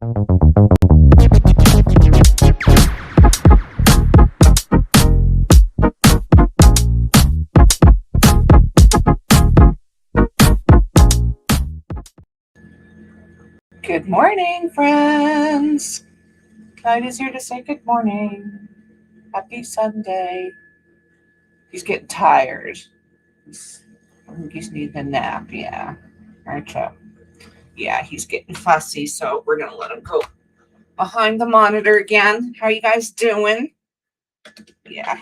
Good morning, friends. Clyde is here to say good morning. Happy Sunday. He's getting tired. I think he's needing a nap, yeah. Aren't you? Yeah, he's getting fussy, so we're going to let him go behind the monitor again. How are you guys doing? Yeah,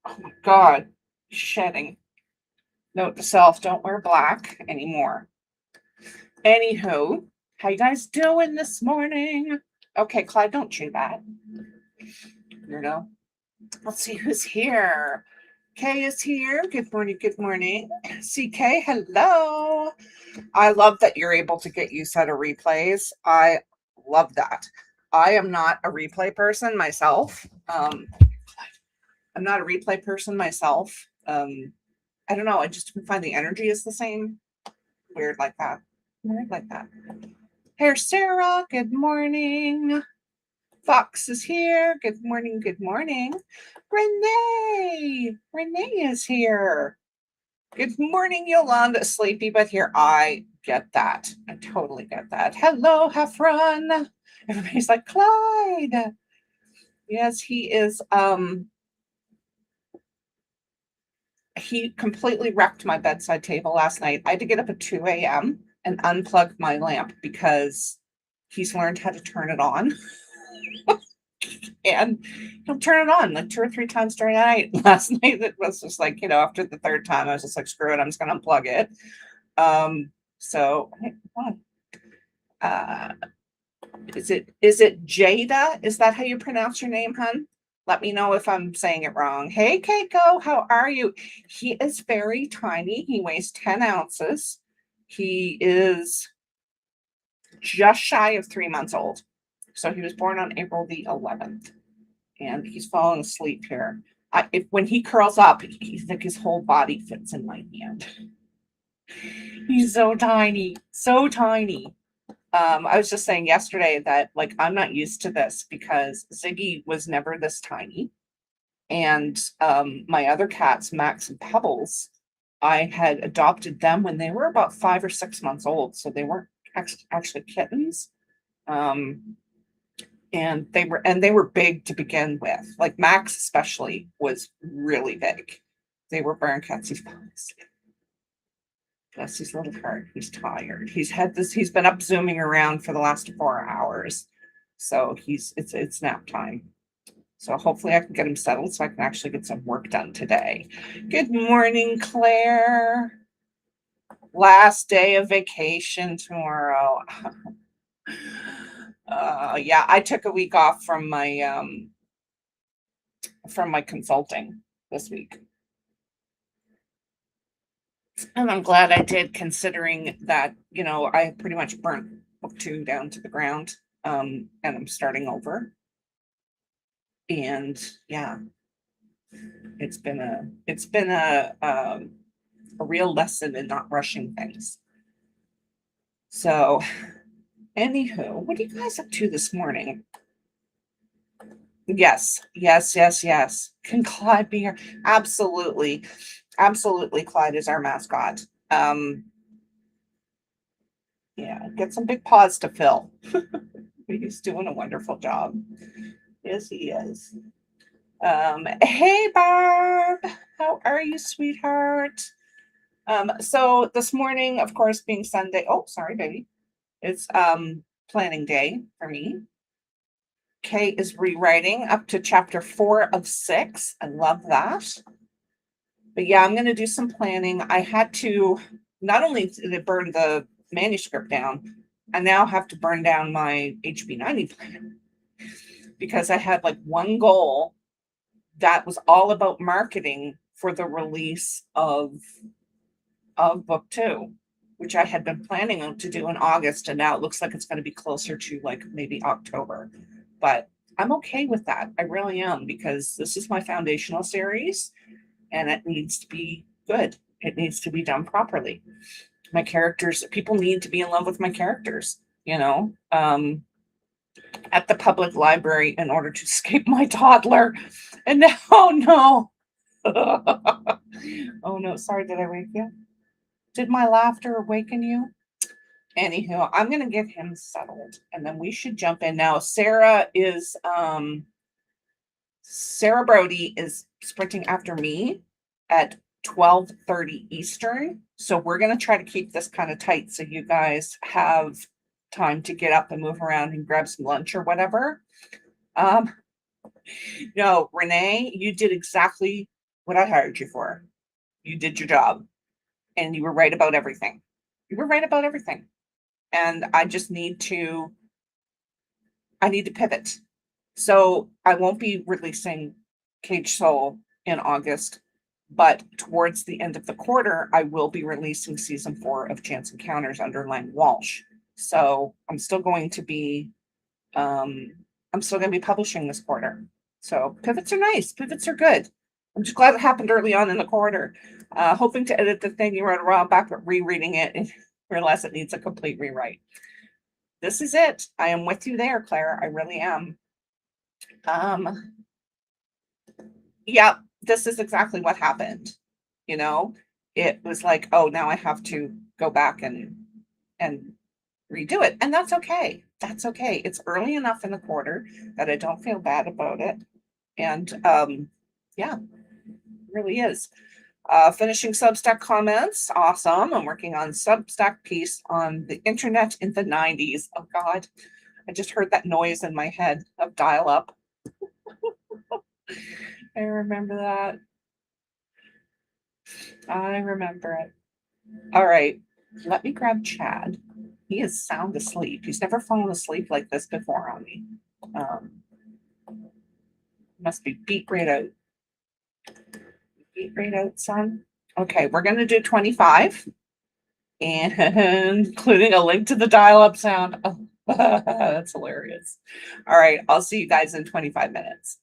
oh my God, shedding. Note to self, don't wear black anymore. Anywho, how you guys doing this morning? Okay, Clyde, don't chew that. Let's see who's here. Kay is here. Good morning. Good morning. CK, hello. I love that you're able to get used to replays. I love that. I am not a replay person myself. I'm not a replay person myself. I don't know. I just find the energy is the same. Weird like that. Hey, Sarah. Good morning. Fox is here. Good morning. Good morning. Renee is here. Good morning, Yolanda. Sleepy, but here. I get that. I totally get that. Hello, Heffron. Everybody's like, Clyde. Yes, he is. He completely wrecked my bedside table last night. I had to get up at 2 a.m. and unplug my lamp because he's learned how to turn it on. And he'll turn it on like 2 or 3 times during the night. Last night it was just like, after the third time I was just like, screw it, I'm just gonna unplug it. So is it Jada? Is that how you pronounce your name, hun? Let me know if I'm saying it wrong. Hey, Keiko, how are you? He is very tiny. He weighs 10 ounces. He is just shy of 3 months old. So he was born on April the 11th. And he's falling asleep here. When he curls up, he's like his whole body fits in my hand. He's so tiny, so tiny. I was just saying yesterday that like I'm not used to this because Ziggy was never this tiny, and my other cats, Max and Pebbles, I had adopted them when they were about 5 or 6 months old, so they weren't actually kittens. And they were big to begin with. Like Max especially was really big. They were barn cats. Bless his little heart. He's tired. He's been up zooming around for the last 4 hours. So it's nap time. So hopefully I can get him settled so I can actually get some work done today. Good morning, Claire. Last day of vacation tomorrow. Yeah, I took a week off from my consulting this week. And I'm glad I did, considering that, I pretty much burnt book 2 down to the ground. And I'm starting over. And yeah, it's been a real lesson in not rushing things. So anywho, what are you guys up to this morning? Yes. Can Clyde be here? Absolutely. Clyde is our mascot. Yeah, get some big paws to fill. He's doing a wonderful job. Yes, he is. Hey, Barb. How are you, sweetheart? So this morning, of course, being Sunday. Oh, sorry, baby. It's planning day for me. Kay is rewriting up to chapter 4 of 6. I love that. But yeah, I'm going to do some planning. I had to not only burn the manuscript down, I now have to burn down my HB90 plan because I had like one goal that was all about marketing for the release of book 2, which I had been planning to do in August, and now it looks like it's going to be closer to like maybe October. But I'm okay with that. I really am, because this is my foundational series and it needs to be good. It needs to be done properly. My characters, people need to be in love with my characters, at the public library in order to escape my toddler. And now, oh no. Oh no, sorry, did I wake you? Did my laughter awaken you? Anywho, I'm gonna get him settled and then we should jump in now. Sarah Brody is sprinting after me at 12:30 Eastern. So we're going to try to keep this kind of tight so you guys have time to get up and move around and grab some lunch or whatever. Um, no, Renee, you did exactly what I hired you for. You did your job and you were right about everything. You were right about everything. And I need to pivot. So I won't be releasing Cage Soul in August, but towards the end of the quarter, I will be releasing season 4 of Chance Encounters under Lang Walsh. So I'm still going to be publishing this quarter. So pivots are nice. Pivots are good. I'm just glad it happened early on in the quarter. Hoping to edit the thing you wrote a while back, but rereading it and realize it needs a complete rewrite. This is it. I am with you there, Claire. I really am. Yeah, this is exactly what happened. You know, it was like, oh, now I have to go back and redo it. And that's okay. That's okay. It's early enough in the quarter that I don't feel bad about it. And yeah, it really is. Finishing Substack comments. Awesome. I'm working on Substack piece on the internet in the 90s. Oh God. I just heard that noise in my head of dial up. I remember that. I remember it. All right. Let me grab Chad. He is sound asleep. He's never fallen asleep like this before on me. Um, must be beat right out. Beat right out, son. Okay, we're going to do 25 and including a link to the dial up sound. Oh, that's hilarious. All right. I'll see you guys in 25 minutes.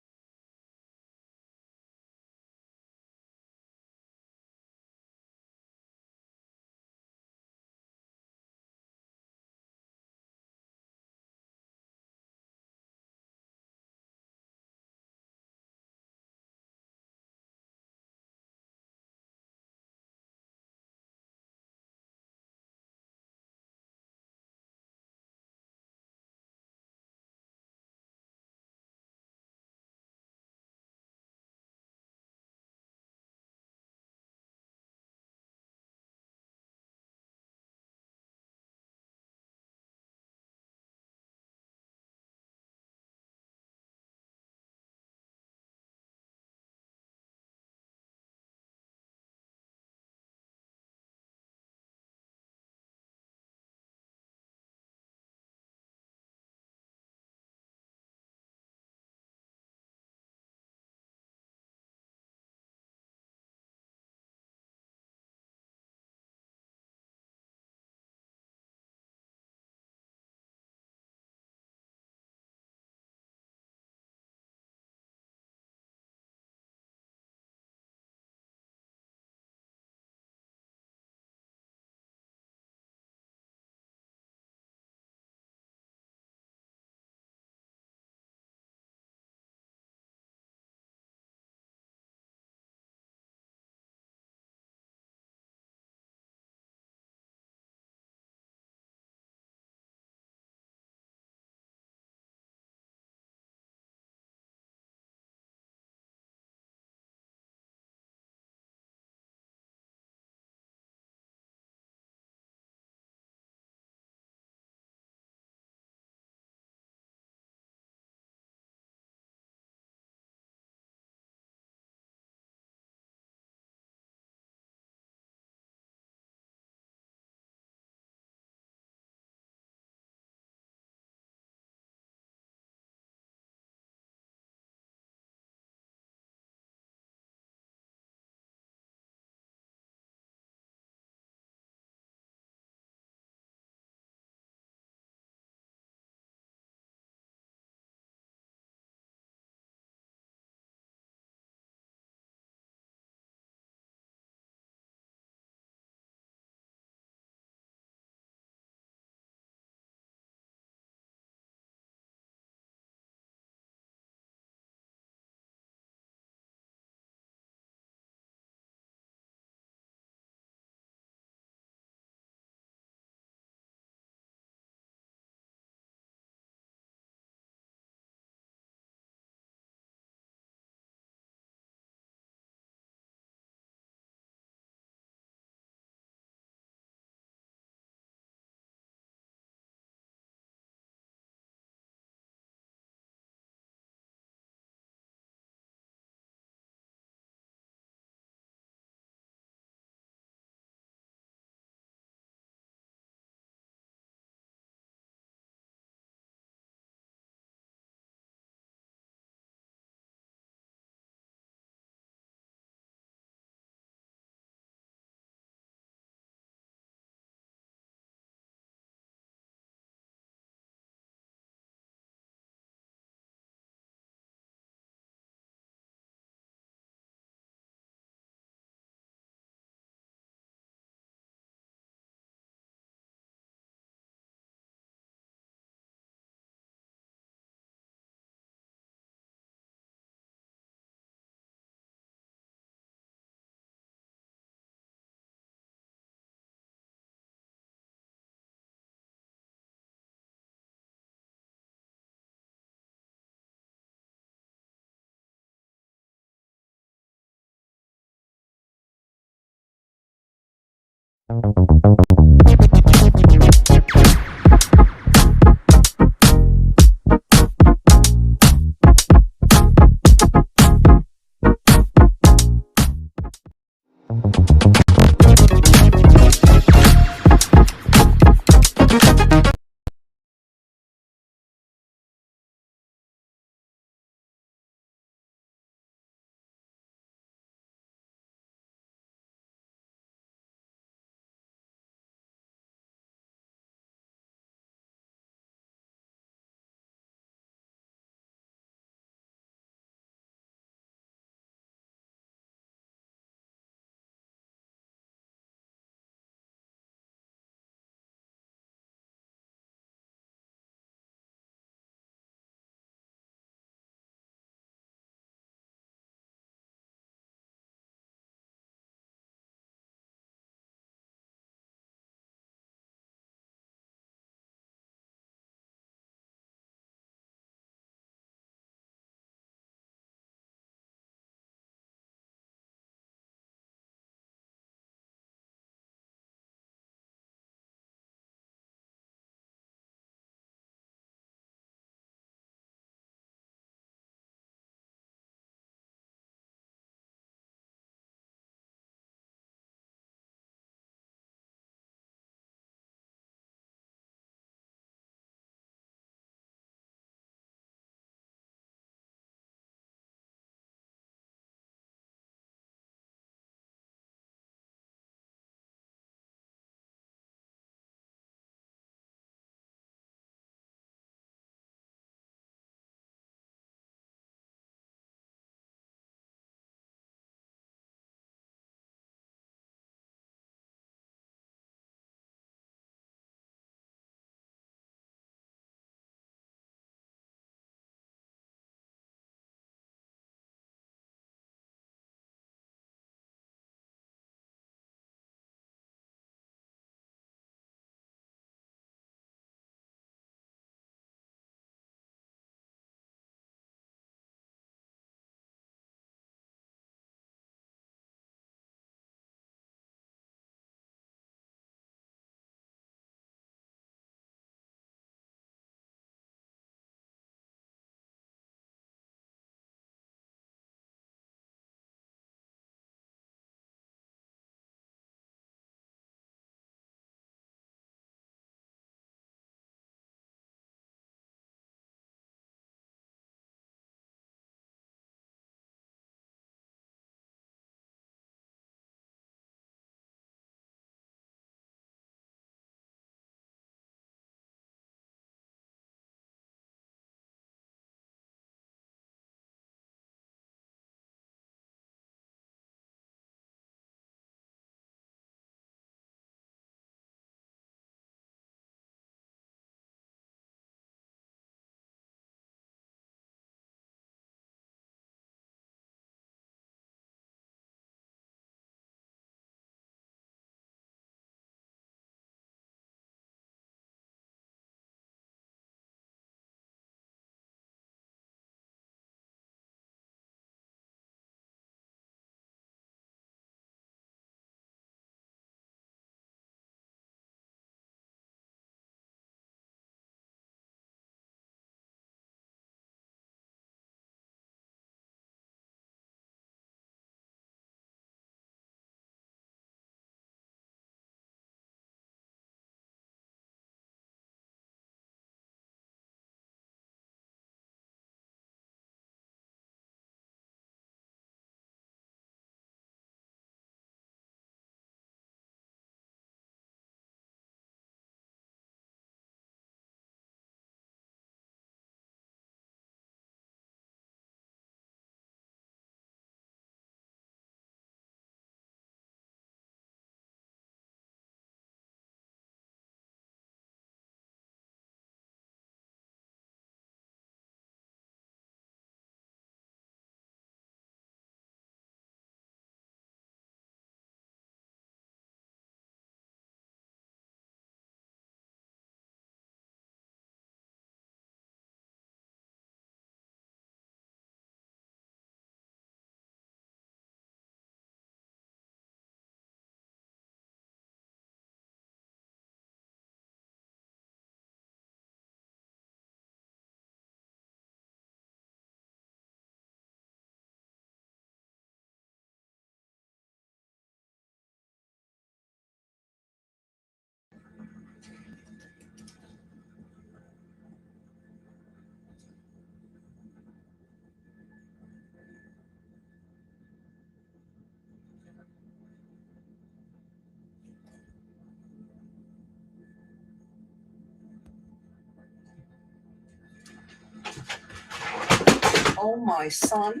Oh, my son.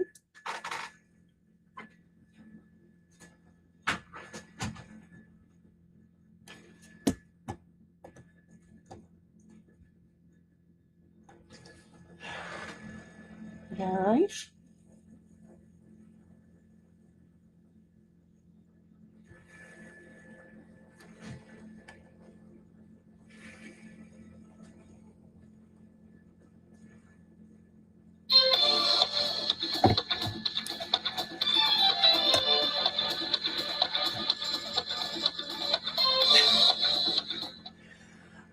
All right.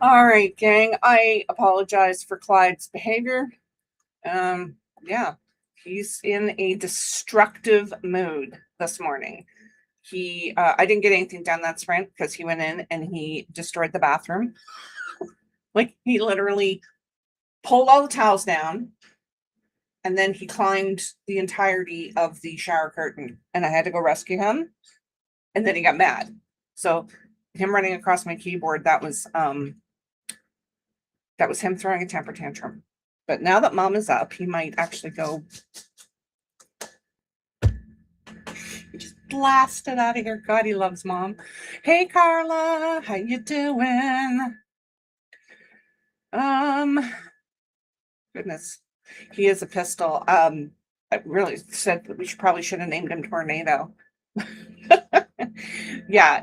All right, gang. I apologize for Clyde's behavior. Yeah, he's in a destructive mood this morning. I didn't get anything done that sprint because he went in and he destroyed the bathroom. Like, he literally pulled all the towels down and then he climbed the entirety of the shower curtain and I had to go rescue him. And then he got mad. So him running across my keyboard, that was him throwing a temper tantrum. But now that mom is up, he might actually go just blast it out of here. God, he loves mom. Hey, Carla, how you doing? Goodness, he is a pistol. I really said that we should have named him Tornado. Yeah,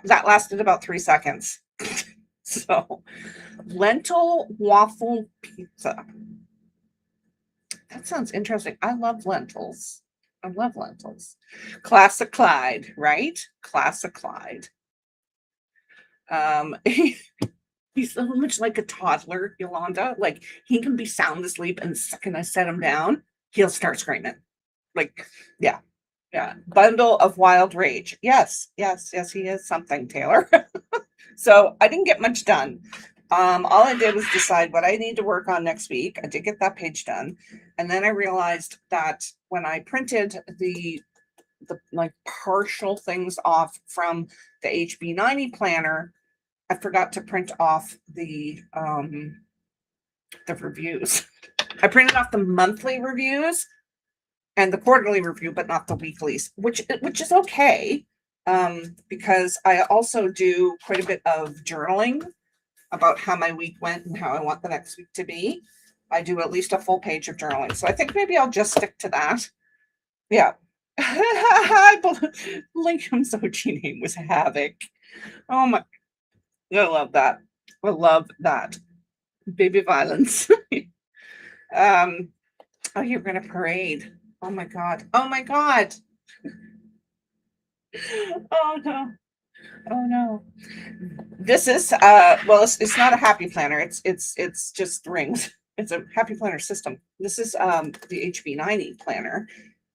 that lasted about 3 seconds. So, lentil waffle pizza. That sounds interesting. I love lentils. Classic Clyde, right? Classic Clyde. He's so much like a toddler, Yolanda. Like, he can be sound asleep, and the second I set him down, he'll start screaming. Like, yeah. Bundle of wild rage. Yes, he is something, Taylor. So I didn't get much done. All I did was decide what I need to work on next week. I did get that page done. And then I realized that when I printed the like partial things off from the HB90 planner, I forgot to print off the reviews. I printed off the monthly reviews and the quarterly review, but not the weeklies, which is okay. Because I also do quite a bit of journaling about how my week went and how I want the next week to be. I do at least a full page of journaling. So I think maybe I'll just stick to that. Yeah. Lincoln's OG name was Havoc. Oh my, I love that. I love that. Baby violence. Oh, you're gonna parade. Oh my God. Oh my God. Oh no. Oh no. This is well, it's not a happy planner. It's just rings. It's a happy planner system. This is the HB90 planner,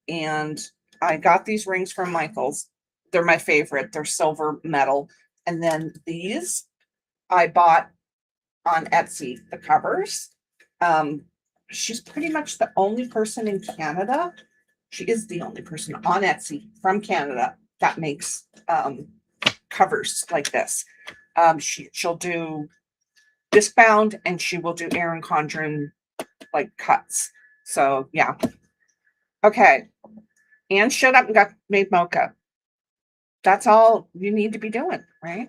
and I got these rings from Michael's. They're my favorite. They're silver metal. And then these I bought on Etsy, the covers. She's pretty much the only person in Canada. She is the only person on Etsy from Canada that makes covers like this. She'll do disc bound and she will do Erin Condren like cuts. So yeah. Okay. Anne shut up and got made mocha. That's all you need to be doing, right?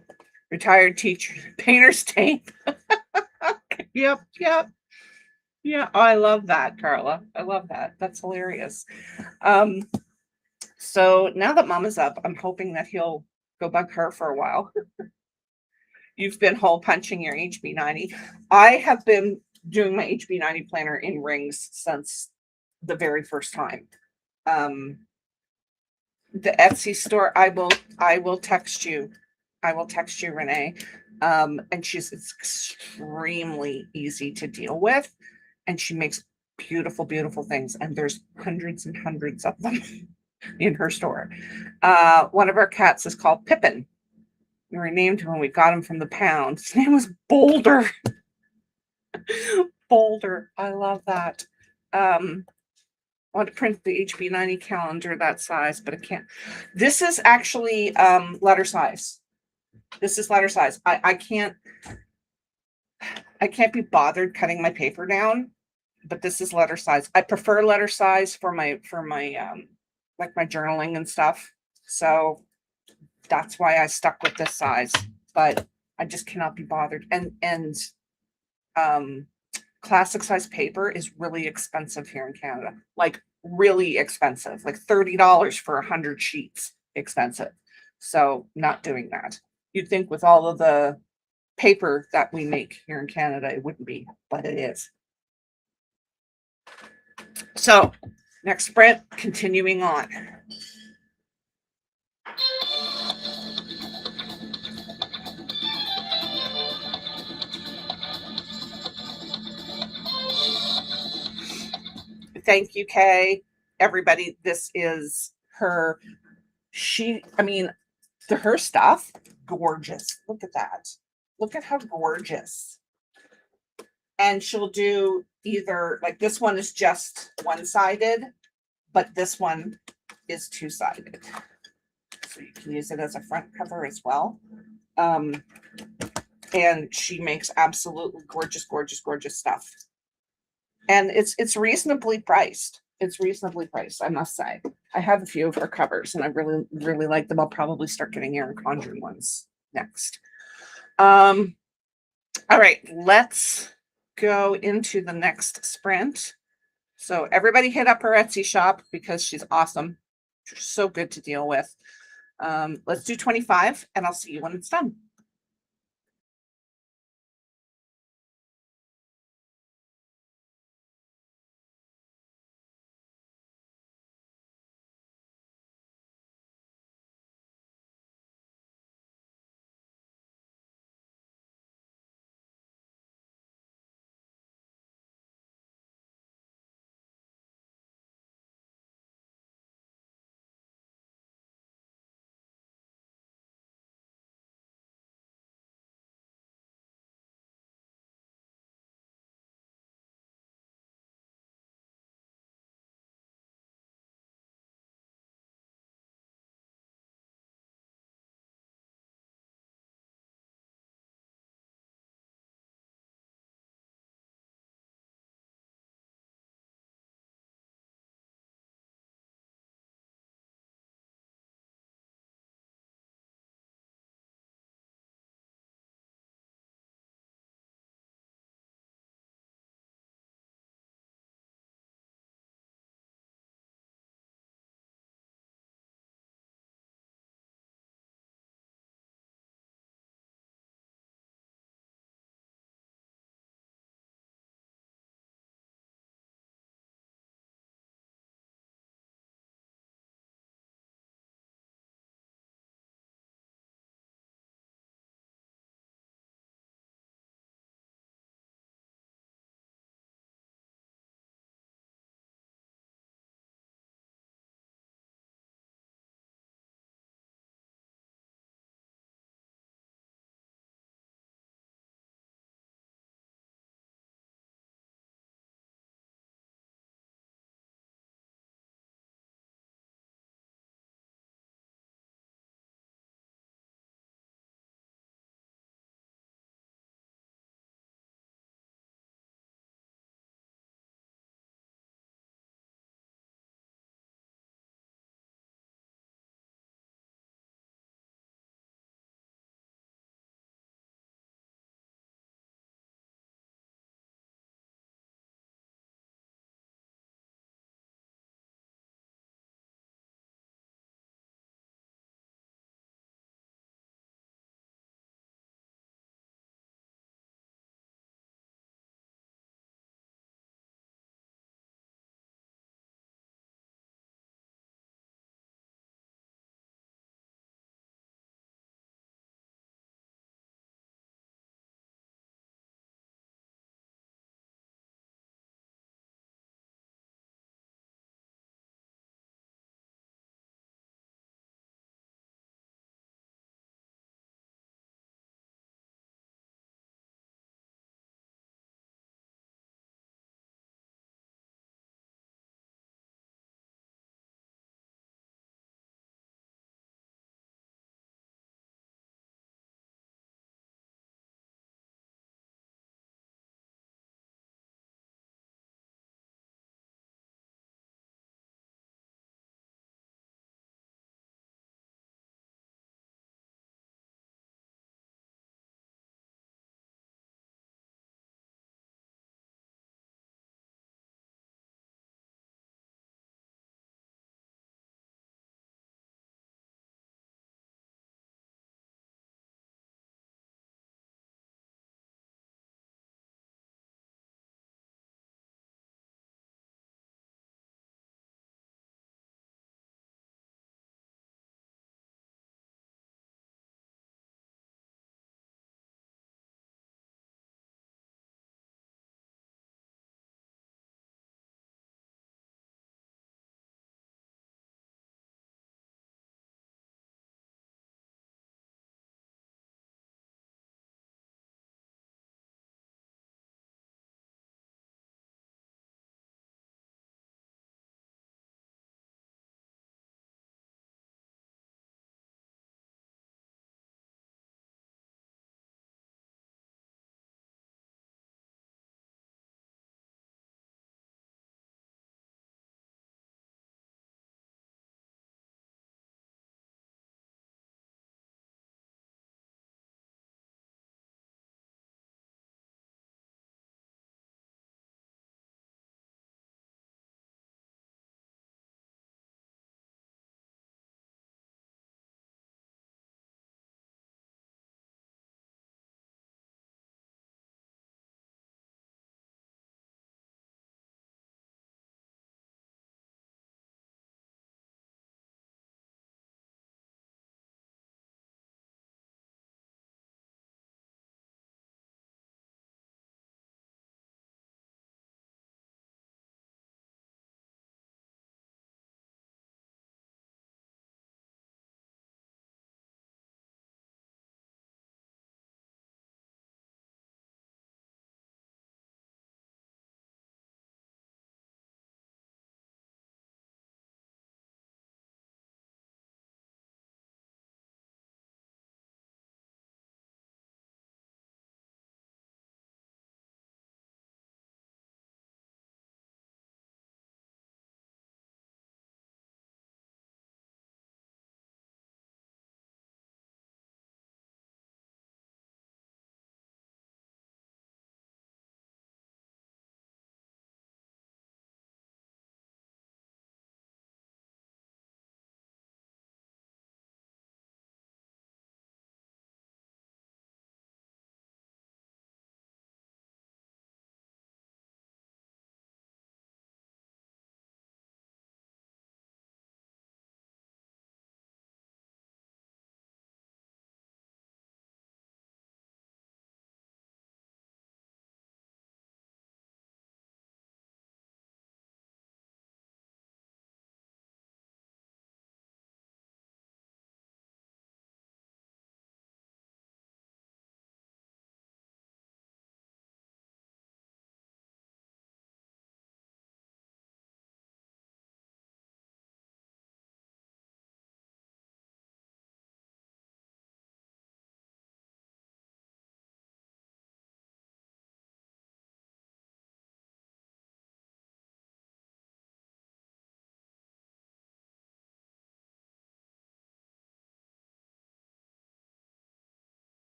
Retired teacher, painter's tape. Yep. Yeah, I love that, Carla. I love that. That's hilarious. So now that Mama's up, I'm hoping that he'll go bug her for a while. You've been hole punching your HB90. I have been doing my HB90 planner in rings since the very first time. The Etsy store, I will text you. I will text you, Renee. And it's extremely easy to deal with. And she makes beautiful, beautiful things. And there's hundreds and hundreds of them in her store. One of our cats is called Pippin. We renamed him when we got him from the pound. His name was Boulder. Boulder. I love that. I want to print the HB90 calendar that size, but I can't. This is actually letter size. This is letter size. I can't be bothered cutting my paper down. but this is letter size. I prefer letter size for my like my journaling and stuff. So that's why I stuck with this size, but I just cannot be bothered. And um classic size paper is really expensive here in Canada. Like really expensive. Like $30 for 100 sheets. Expensive. So not doing that. You'd think with all of the paper that we make here in Canada, it wouldn't be, but it is. So next sprint, continuing on. Thank you, Kay. Everybody, this is her. I mean, her stuff, gorgeous. Look at that. Look at how gorgeous. And she'll do either, like this one is just one-sided, but this one is two-sided. So you can use it as a front cover as well. And she makes absolutely gorgeous, gorgeous, gorgeous stuff. And it's reasonably priced. It's reasonably priced, I must say. I have a few of her covers and I really, really like them. I'll probably start getting Erin Condren ones next. All right, let's go into the next sprint. So everybody hit up her Etsy shop because she's awesome. She's so good to deal with. Let's do 25 and I'll see you when it's done.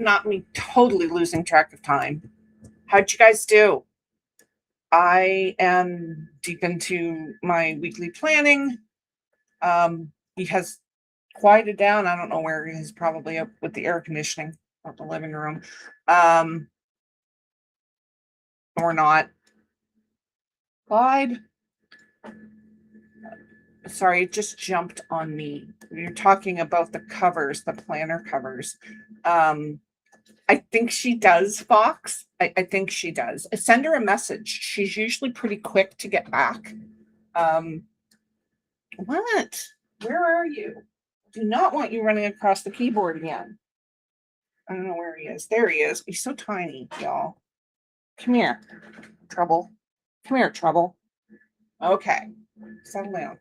not me totally losing track of time. How'd you guys do? I am deep into my weekly planning. He has quieted down. I don't know where he's probably up with the air conditioning of the living room. Or not. Clyde. Sorry, it just jumped on me. You're talking about the covers, the planner covers. I think she does, Fox. I think she does. Send her a message. She's usually pretty quick to get back. What? Where are you? Do not want you running across the keyboard again. I don't know where he is. There he is. He's so tiny, y'all. Come here, Trouble. Come here, Trouble. Okay, settle down.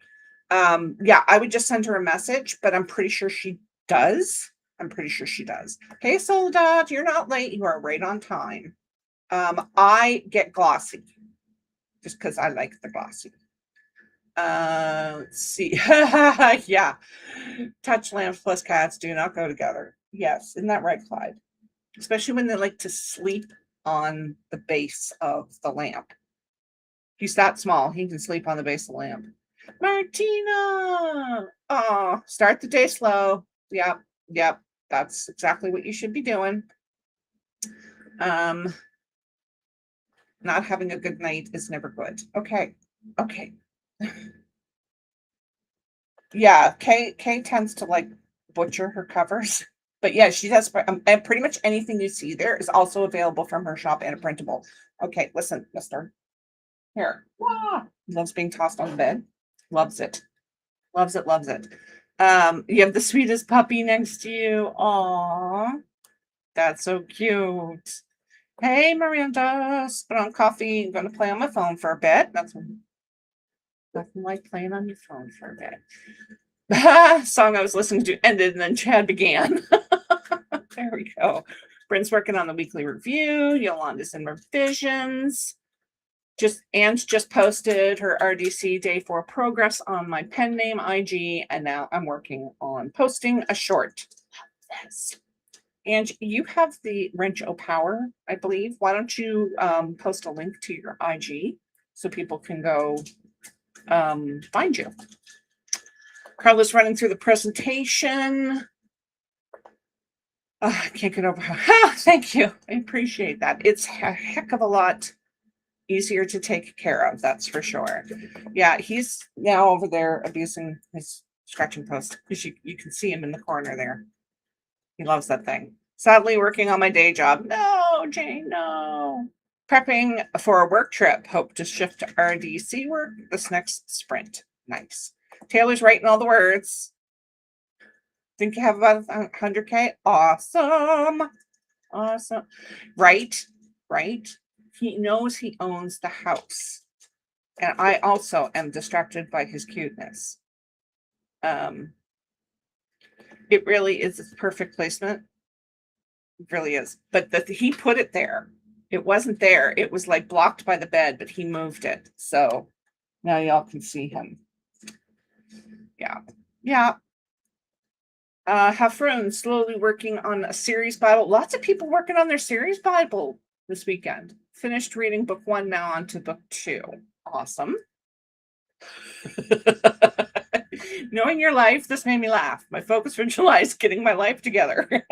Yeah, I would just send her a message, but I'm pretty sure she does. Hey, Soledad, you're not late. You are right on time. I get glossy just because I like the glossy. Let's see. Yeah. Touch lamps plus cats do not go together. Yes, isn't that right, Clyde? Especially when they like to sleep on the base of the lamp. He's that small. He can sleep on the base of the lamp. Martina! Oh, start the day slow. Yep. That's exactly what you should be doing. Not having a good night is never good. Okay. Yeah, Kay tends to like butcher her covers. But yeah, she does. And pretty much anything you see there is also available from her shop and a printable. Okay, listen, mister. Here. Loves being tossed on the bed. Loves it. Loves it. You have the sweetest puppy next to you. Aw. That's so cute. Hey, Miranda. Spit on coffee. I'm going to play on my phone for a bit. That's nothing like playing on your phone for a bit. Song I was listening to ended and then Chad began. There we go. Bryn's working on the weekly review. Yolanda's in revisions. Anne's just posted her RDC day 4 progress on my pen name IG, and now I'm working on posting a short. Yes. And you have the Wrench O Power, I believe. Why don't you post a link to your IG so people can go find you? Carla's running through the presentation. I can't get over how. Thank you. I appreciate that. It's a heck of a lot easier to take care of, that's for sure. Yeah, he's now over there abusing his scratching post because you can see him in the corner there. He loves that thing. Sadly, working on my day job. No, Jane, no. Prepping for a work trip. Hope to shift to RDC work this next sprint. Nice. Taylor's writing all the words. Think you have about 100K? Awesome. Right. He knows he owns the house. And I also am distracted by his cuteness. It really is its perfect placement. It really is. But he put it there. It wasn't there. It was like blocked by the bed, but he moved it. So now y'all can see him. Yeah. Hafrun slowly working on a series Bible. Lots of people working on their series Bible this weekend. Finished reading book 1, now on to book 2. Awesome. Knowing your life, this made me laugh. My focus for July is getting my life together.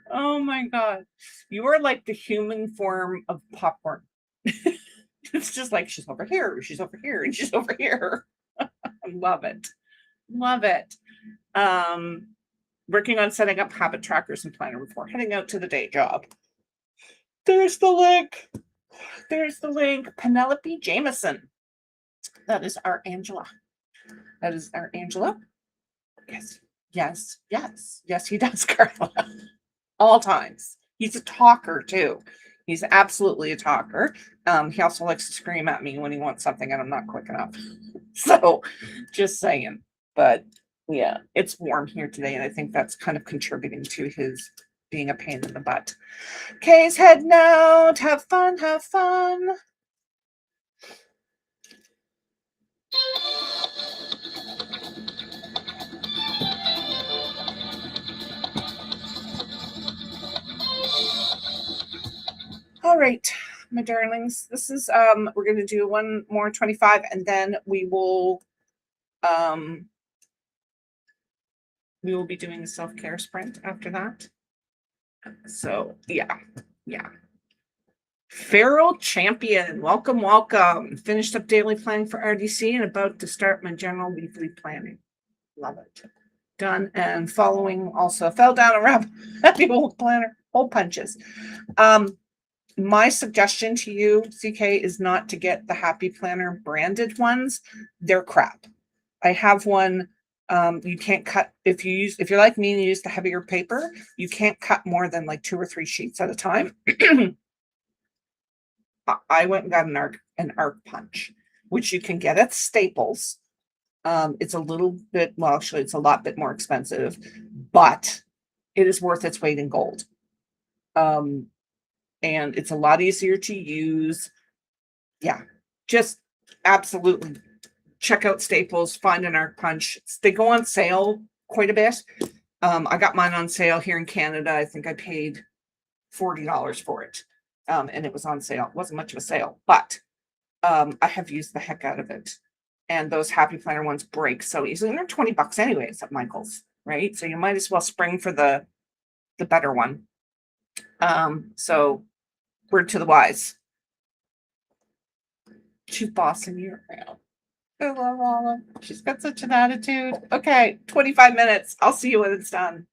Oh my God. You are like the human form of popcorn. It's just like she's over here, and she's over here. I love it. Working on setting up habit trackers and planner before heading out to the day job. There's the link. Penelope Jameson. That is our Angela. Yes, he does, Carla. All times. He's a talker too. He's absolutely a talker. He also likes to scream at me when he wants something and I'm not quick enough. So just saying. But yeah, it's warm here today, and I think that's kind of contributing to his being a pain in the butt. Kay's heading out. Have fun. right, my darlings. This is we're gonna do one more 25 and then we will be doing a self-care sprint after that. So yeah. Feral Champion, welcome. Finished up daily planning for RDC and about to start my general weekly planning. Love it. Done and following also fell down a rabbit hole planner, hole punches. My suggestion to you, CK, is not to get the Happy Planner branded ones. They're crap. I have one. You can't cut if you're like me and you use the heavier paper, you can't cut more than like 2 or 3 sheets at a time. I went and got an arc punch, which you can get at Staples. It's a little bit, well, actually, it's a lot bit more expensive, but it is worth its weight in gold. And it's a lot easier to use. Yeah, just absolutely check out Staples, find an arc punch. They go on sale quite a bit. I got mine on sale here in Canada. I think I paid $40 for it. And it was on sale. It wasn't much of a sale, but I have used the heck out of it. And those Happy Planner ones break so easily. And they're $20 anyways at Michael's, right? So you might as well spring for the better one. So word to the wise. She's bossing you around. I love Olive. She's got such an attitude. Okay, 25 minutes. I'll see you when it's done.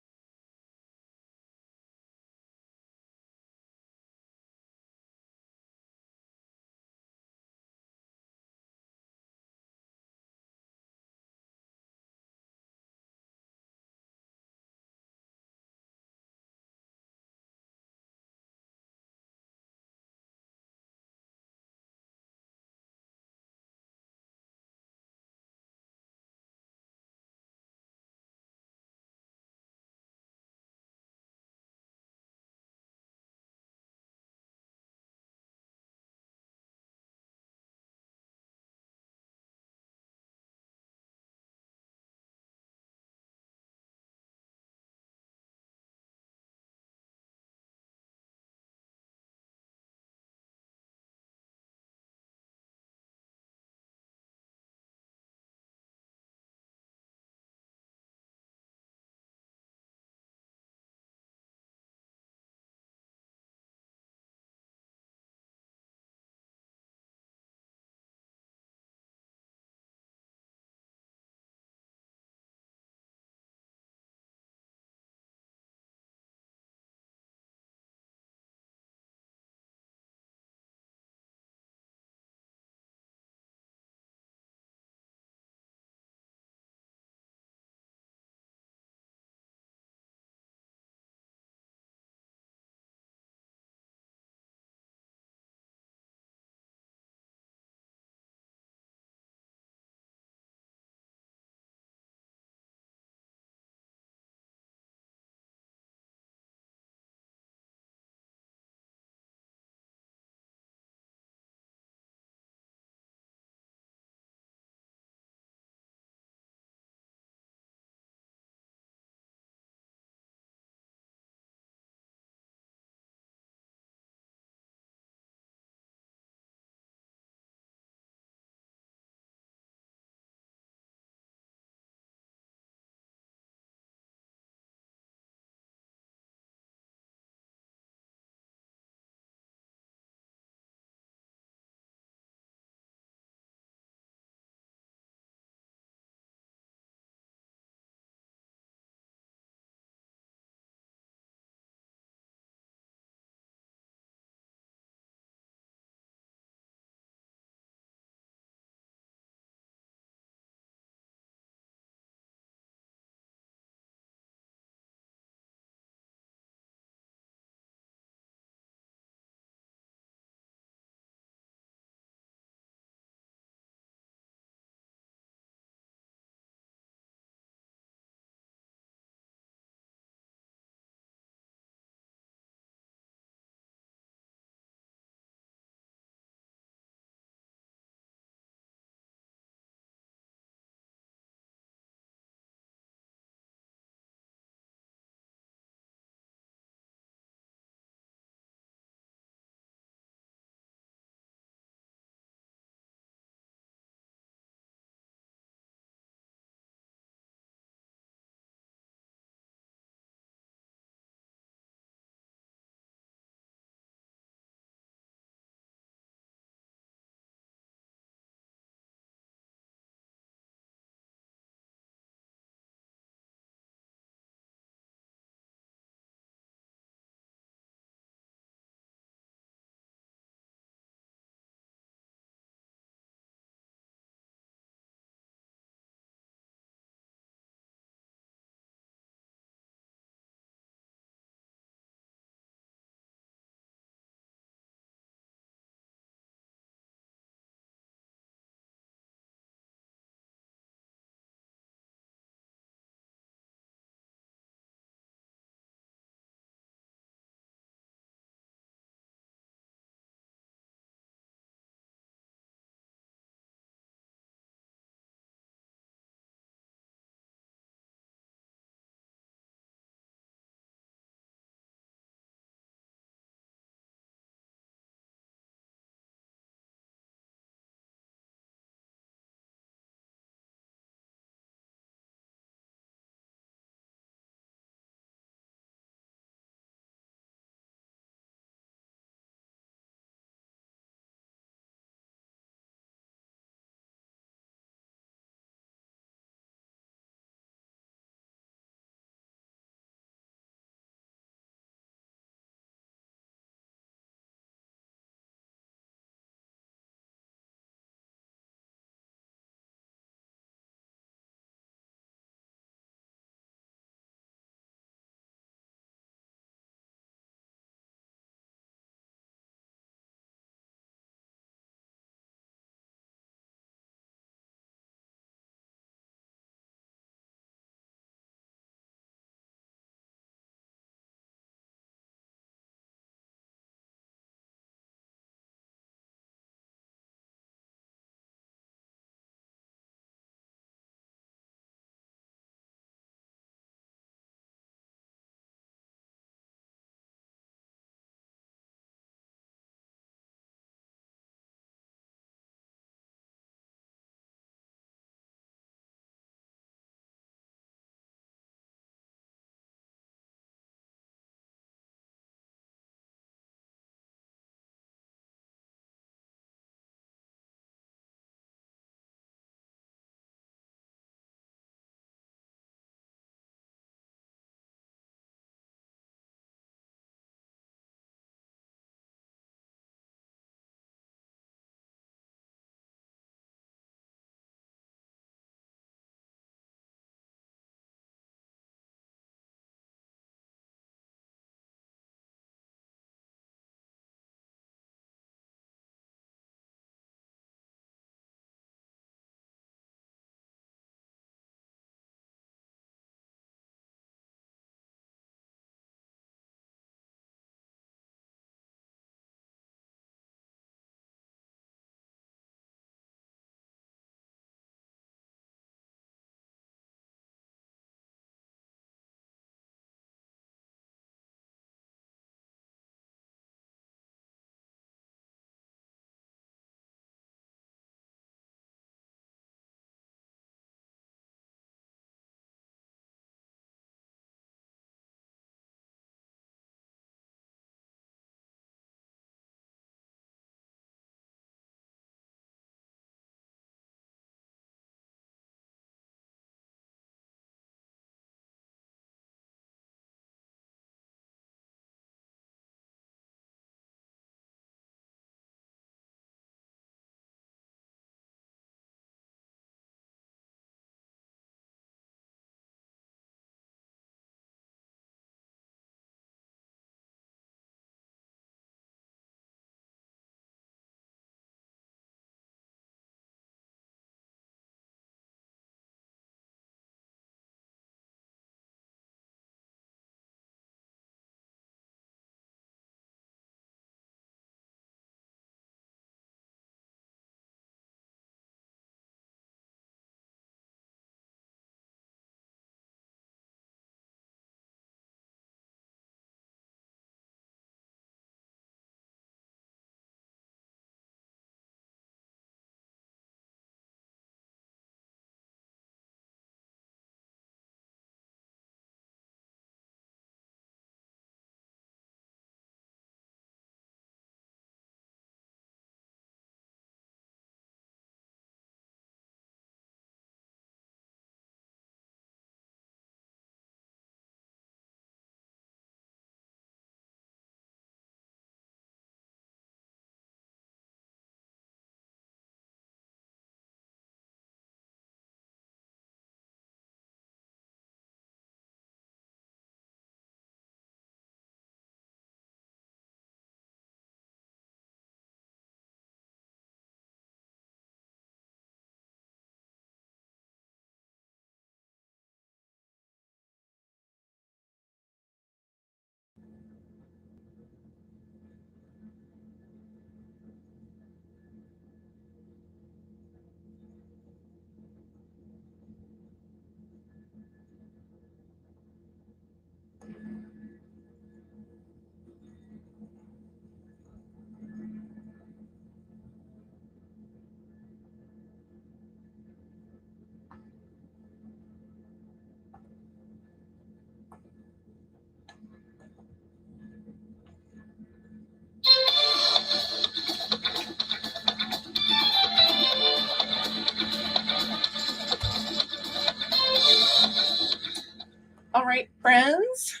right, friends.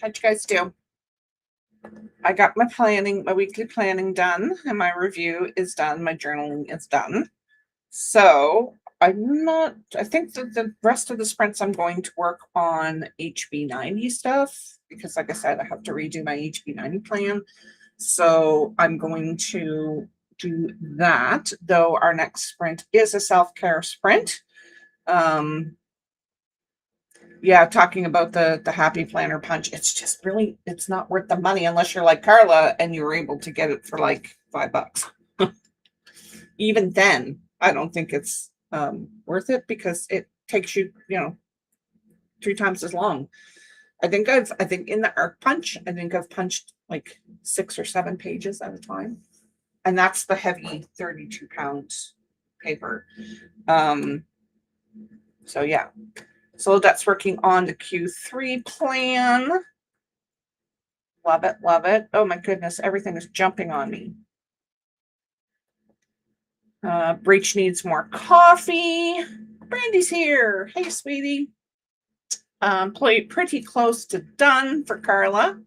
How'd you guys do? I got my weekly planning done, and my review is done. My journaling is done. So I think that the rest of the sprints I'm going to work on HB90 stuff because, like I said, I have to redo my HB90 plan. So I'm going to do that, though our next sprint is a self-care sprint. Yeah, talking about the Happy Planner Punch, it's just really, it's not worth the money unless you're like Carla and you were able to get it for like $5. Even then, I don't think it's worth it because it takes you, 3 times as long. I think in the Arc Punch, I think I've punched like 6 or 7 pages at a time. And that's the heavy 32-pound paper. So yeah. So that's working on the Q3 plan. Love it, love it. Oh my goodness, everything is jumping on me. Breach needs more coffee. Brandy's here. Hey, sweetie. Pretty close to done for Carla.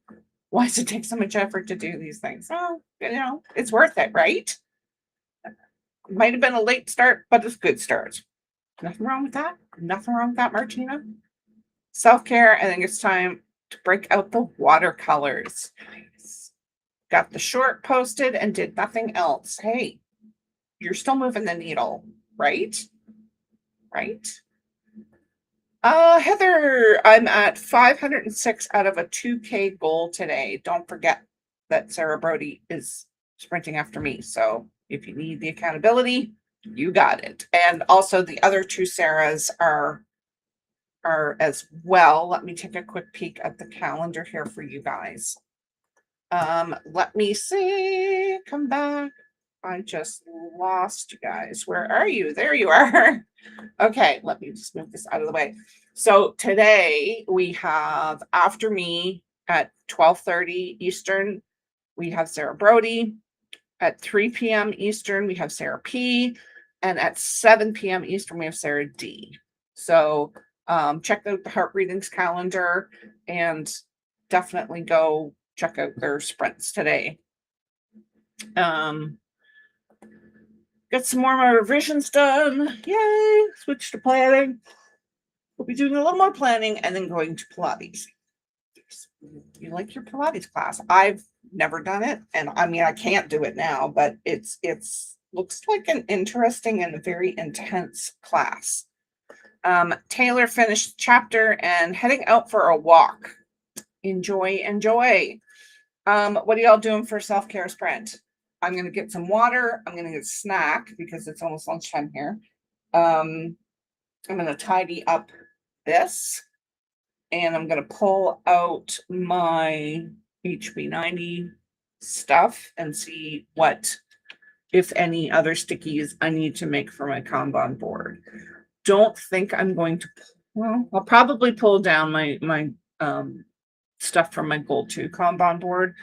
Why does it take so much effort to do these things? Oh, it's worth it, right? Might have been a late start, but it's a good start. Nothing wrong with that. Nothing wrong with that, Martina. Self-care, I think it's time to break out the watercolors. Nice. Got the short posted and did nothing else. Hey, you're still moving the needle, right? Right? Heather, I'm at 506 out of a 2K goal today. Don't forget that Sarah Brody is sprinting after me. So if you need the accountability, you got it. And also the other 2 Sarahs are as well. Let me take a quick peek at the calendar here for you guys. Let me see. Come back. I just lost you guys. Where are you? There you are. Okay, let me just move this out of the way. So today we have after me at 12:30 Eastern, we have Sarah Brody. At 3 p.m. Eastern, we have Sarah P. And at 7 p.m. Eastern, we have Sarah D. So check out the Heart Readings calendar and definitely go check out their sprints today. Get some more of my revisions done. Yay! Switch to planning. We'll be doing a little more planning and then going to Pilates. You like your Pilates class? I've never done it, and I mean I can't do it now, but it's looks like an interesting and very intense class. Taylor finished chapter and heading out for a walk. Enjoy. What are y'all doing for self-care sprint? I'm going to get some water. I'm going to get a snack because it's almost lunchtime here. I'm going to tidy up this and I'm going to pull out my HB90 stuff and see what, if any, other stickies I need to make for my Kanban board. Don't think I'm going to, well, I'll probably pull down my stuff from my Goal 2 Kanban board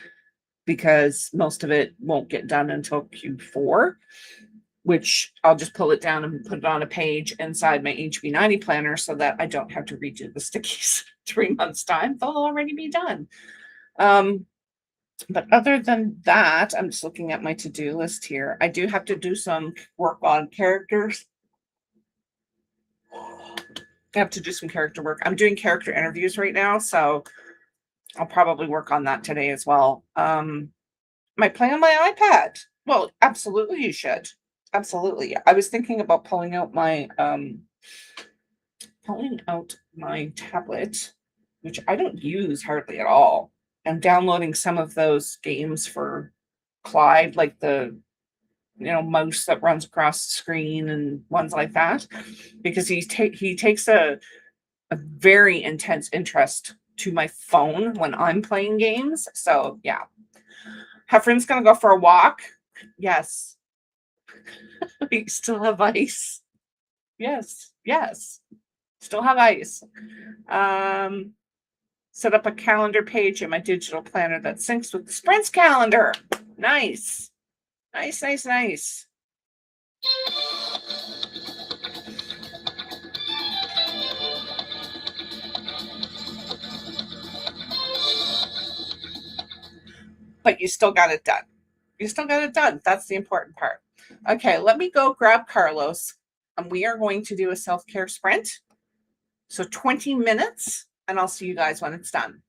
because most of it won't get done until Q4, which I'll just pull it down and put it on a page inside my HB90 planner so that I don't have to redo the stickies 3 months time. They'll already be done. But other than that, I'm just looking at my to-do list here. I do have to do some work on characters. I have to do some character work. I'm doing character interviews right now, so I'll probably work on that today as well. Might play on my iPad. Well, absolutely you should. Absolutely. I was thinking about pulling out my tablet, which I don't use hardly at all, and downloading some of those games for Clyde, like the mouse that runs across the screen and ones like that, because he takes a very intense interest to my phone when I'm playing games. So yeah. Heffron's gonna go for a walk. Yes. We still have ice. Yes. Still have ice. Set up a calendar page in my digital planner that syncs with the sprints calendar. Nice. but you still got it done. You still got it done. That's the important part. Okay, let me go grab Carlos, and we are going to do a self-care sprint. So 20 minutes, and I'll see you guys when it's done.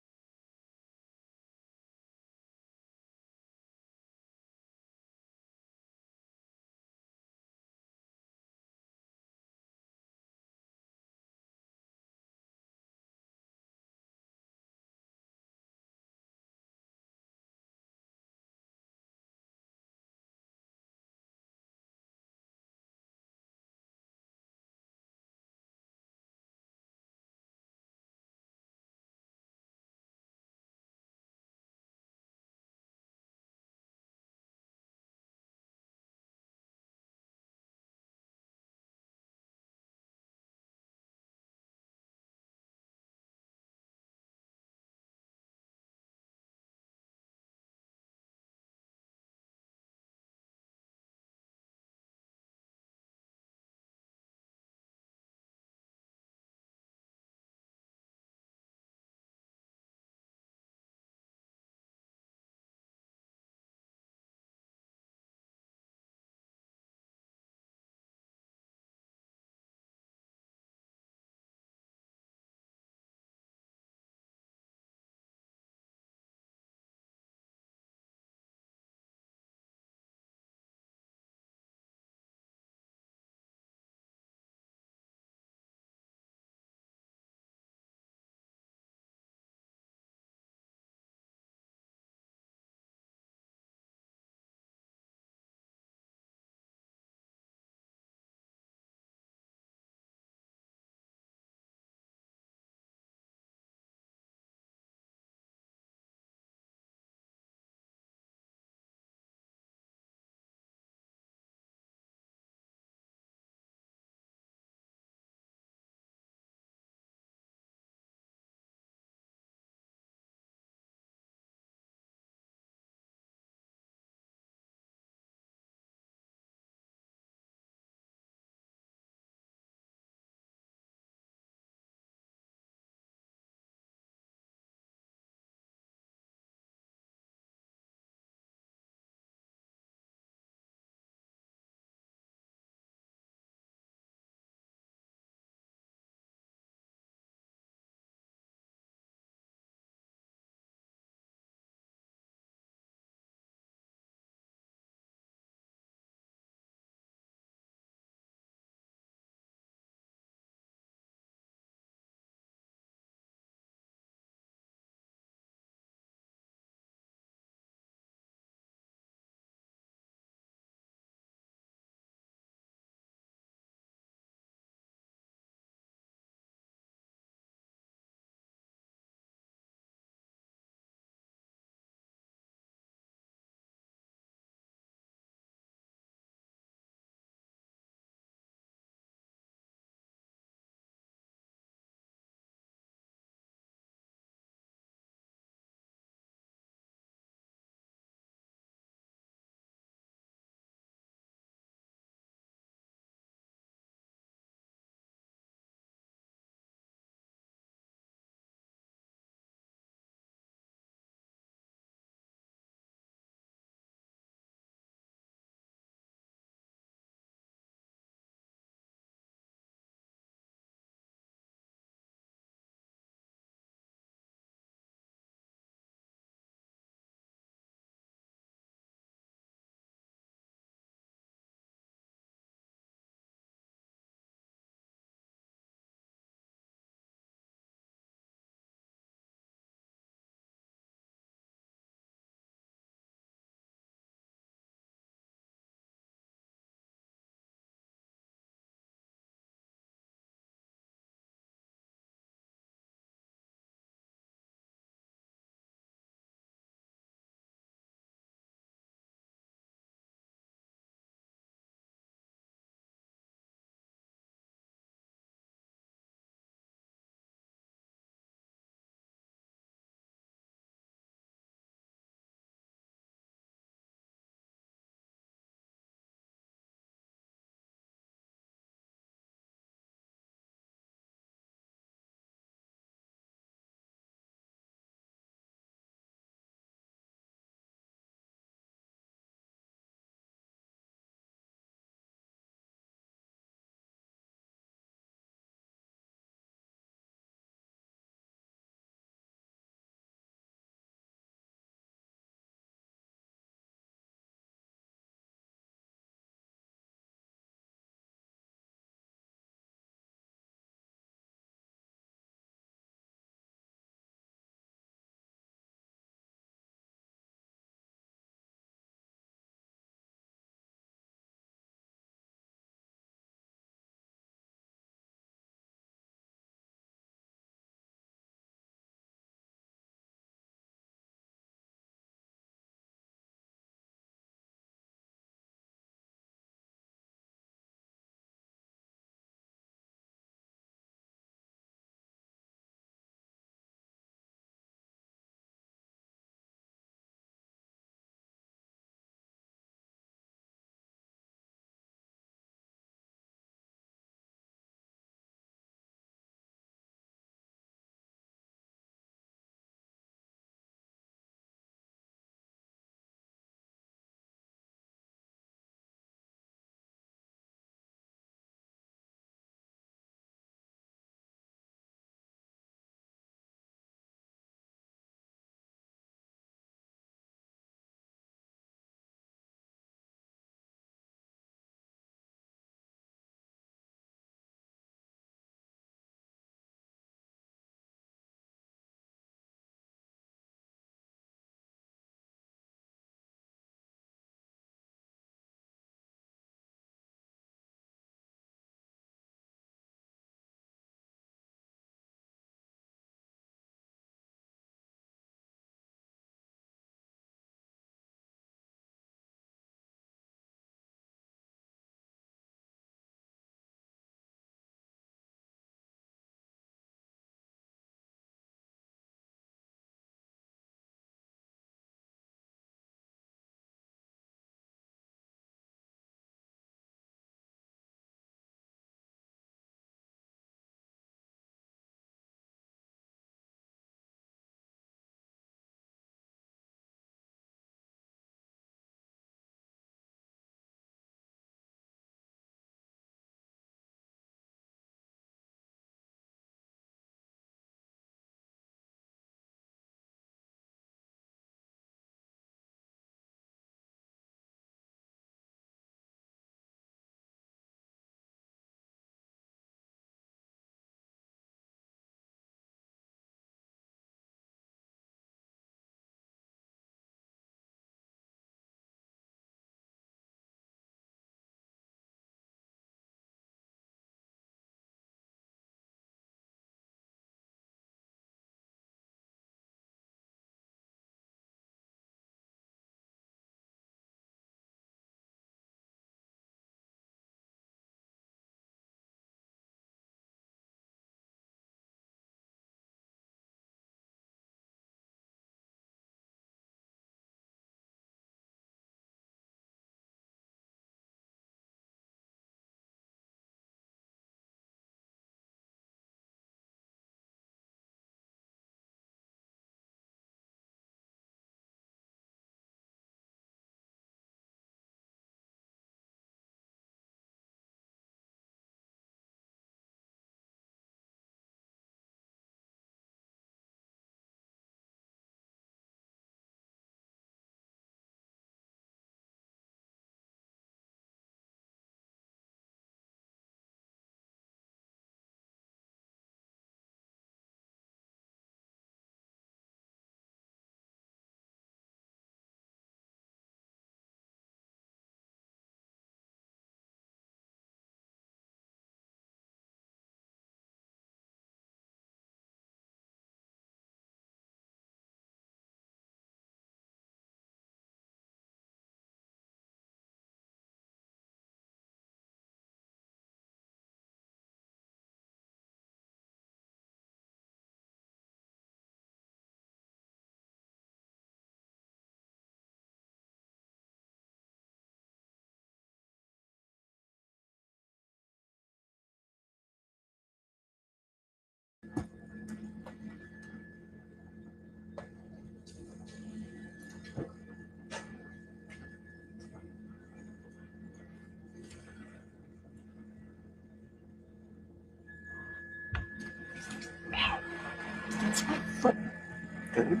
good.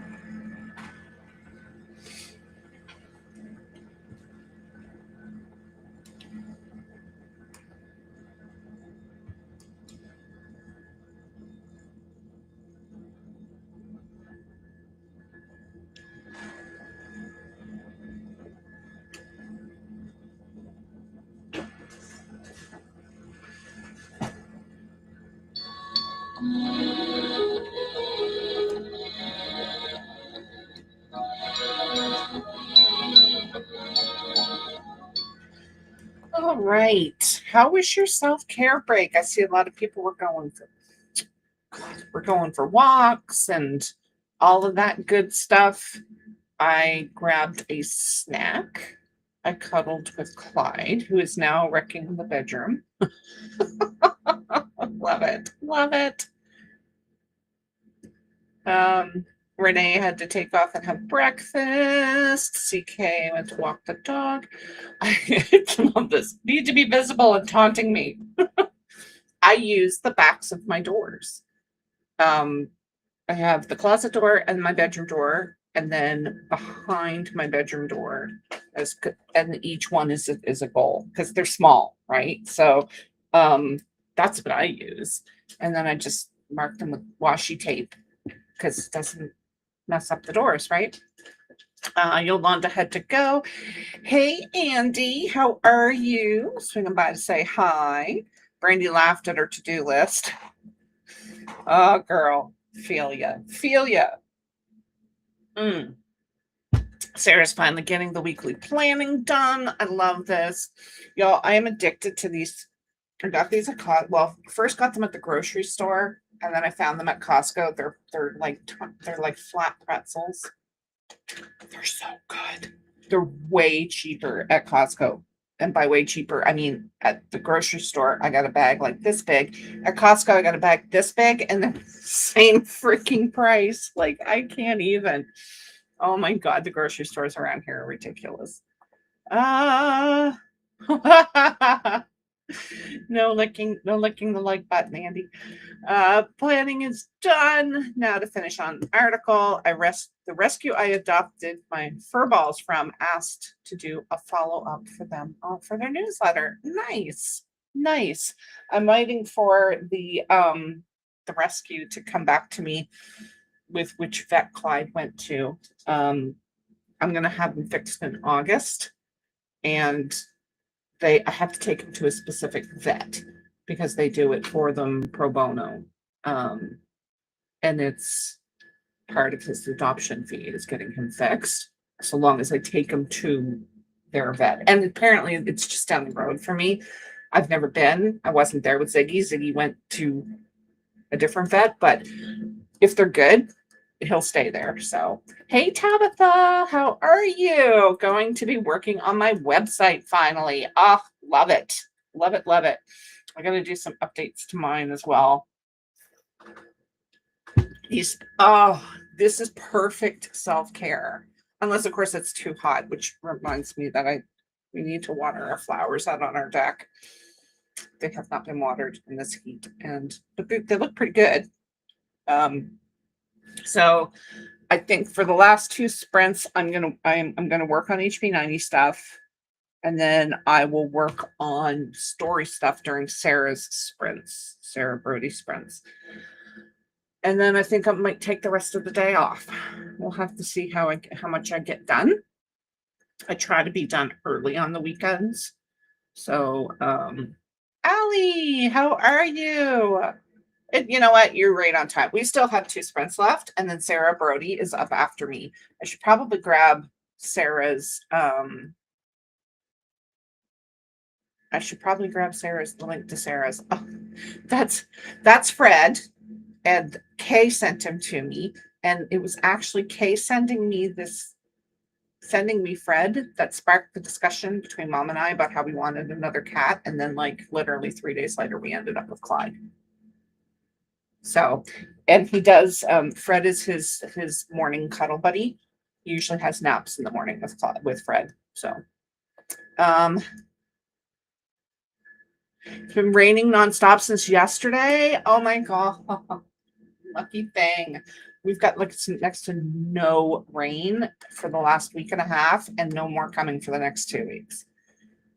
All right. How was your self-care break? I see a lot of people were going for walks and all of that good stuff. I grabbed a snack. I cuddled with Clyde, who is now wrecking the bedroom. Love it. Love it. Renee had to take off and have breakfast. CK went to walk the dog. I love this. Need to be visible and taunting me. I use the backs of my doors. I have the closet door and my bedroom door, and then behind my bedroom door, and each one is a goal because they're small, right? So that's what I use, and then I just mark them with washi tape because it doesn't mess up the doors, right? Yolanda had to go. Hey, Andy, how are you? Swinging by to say hi. Brandy laughed at her to-do list. Oh, girl, feel ya. Feel ya. Sarah's finally getting the weekly planning done. I love this. Y'all, I am addicted to these. I got these at first got them at the grocery store, and then I found them at Costco. They're like flat pretzels. They're so good. They're way cheaper at Costco. And by way cheaper, I mean at the grocery store, I got a bag like this big. At Costco, I got a bag this big, and the same freaking price. Like, I can't even. Oh my God, the grocery stores around here are ridiculous. No licking the like button, Andy. Planning is done. Now to finish on the article, the rescue I adopted my fur balls from asked to do a follow-up for them for their newsletter. Nice. I'm waiting for the rescue to come back to me with which vet Clyde went to. I'm gonna have them fixed in August, and I have to take them to a specific vet because they do it for them pro bono. And it's part of his adoption fee is getting him fixed, so long as I take him to their vet. And apparently it's just down the road for me. I've never been. I wasn't there with Ziggy. Ziggy went to a different vet, but if they're good, he'll stay there. So, hey, Tabitha, how are you? Going to be working on my website finally. Oh, love it. Love it. I'm going to do some updates to mine as well. This is perfect self-care. Unless, of course, it's too hot, which reminds me that we need to water our flowers out on our deck. They have not been watered in this heat, but they look pretty good. So I think for the last 2 sprints, I'm gonna work on HB90 stuff, and then I will work on story stuff during Sarah Brody sprints. And then I think I might take the rest of the day off. We'll have to see how much I get done. I try to be done early on the weekends. So, Allie, how are you? You know what? You're right on time. We still have 2 sprints left, and then Sarah Brody is up after me. I should probably grab Sarah's. The link to Sarah's. Oh, that's Fred, and Kay sent him to me, and it was actually Kay sending me Fred that sparked the discussion between Mom and I about how we wanted another cat, and then like literally 3 days later, we ended up with Clyde. So, and he does, Fred is his morning cuddle buddy. He usually has naps in the morning with Fred. So, it's been raining nonstop since yesterday. Oh my God. Lucky thing. We've got like next to no rain for the last week and a half, and no more coming for the next 2 weeks.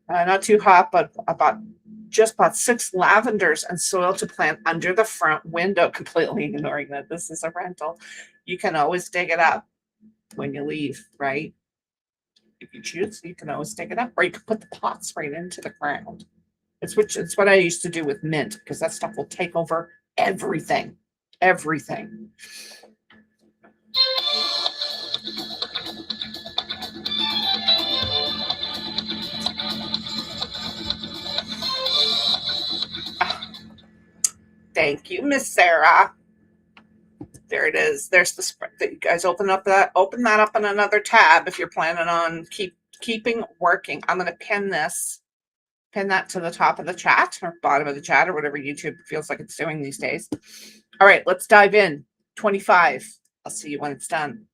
Not too hot, but just bought 6 lavenders and soil to plant under the front window, completely ignoring that this is a rental. You can always dig it up when you leave, right? If you choose, you can always dig it up, or you can put the pots right into the ground. It's what I used to do with mint, because that stuff will take over everything. Everything. Thank you, Miss Sarah. There it is. There's the spread. That you guys open that up in another tab if you're planning on keeping working. I'm going to pin that to the top of the chat or bottom of the chat or whatever YouTube feels like it's doing these days. All right, let's dive in. 25. I'll see you when it's done.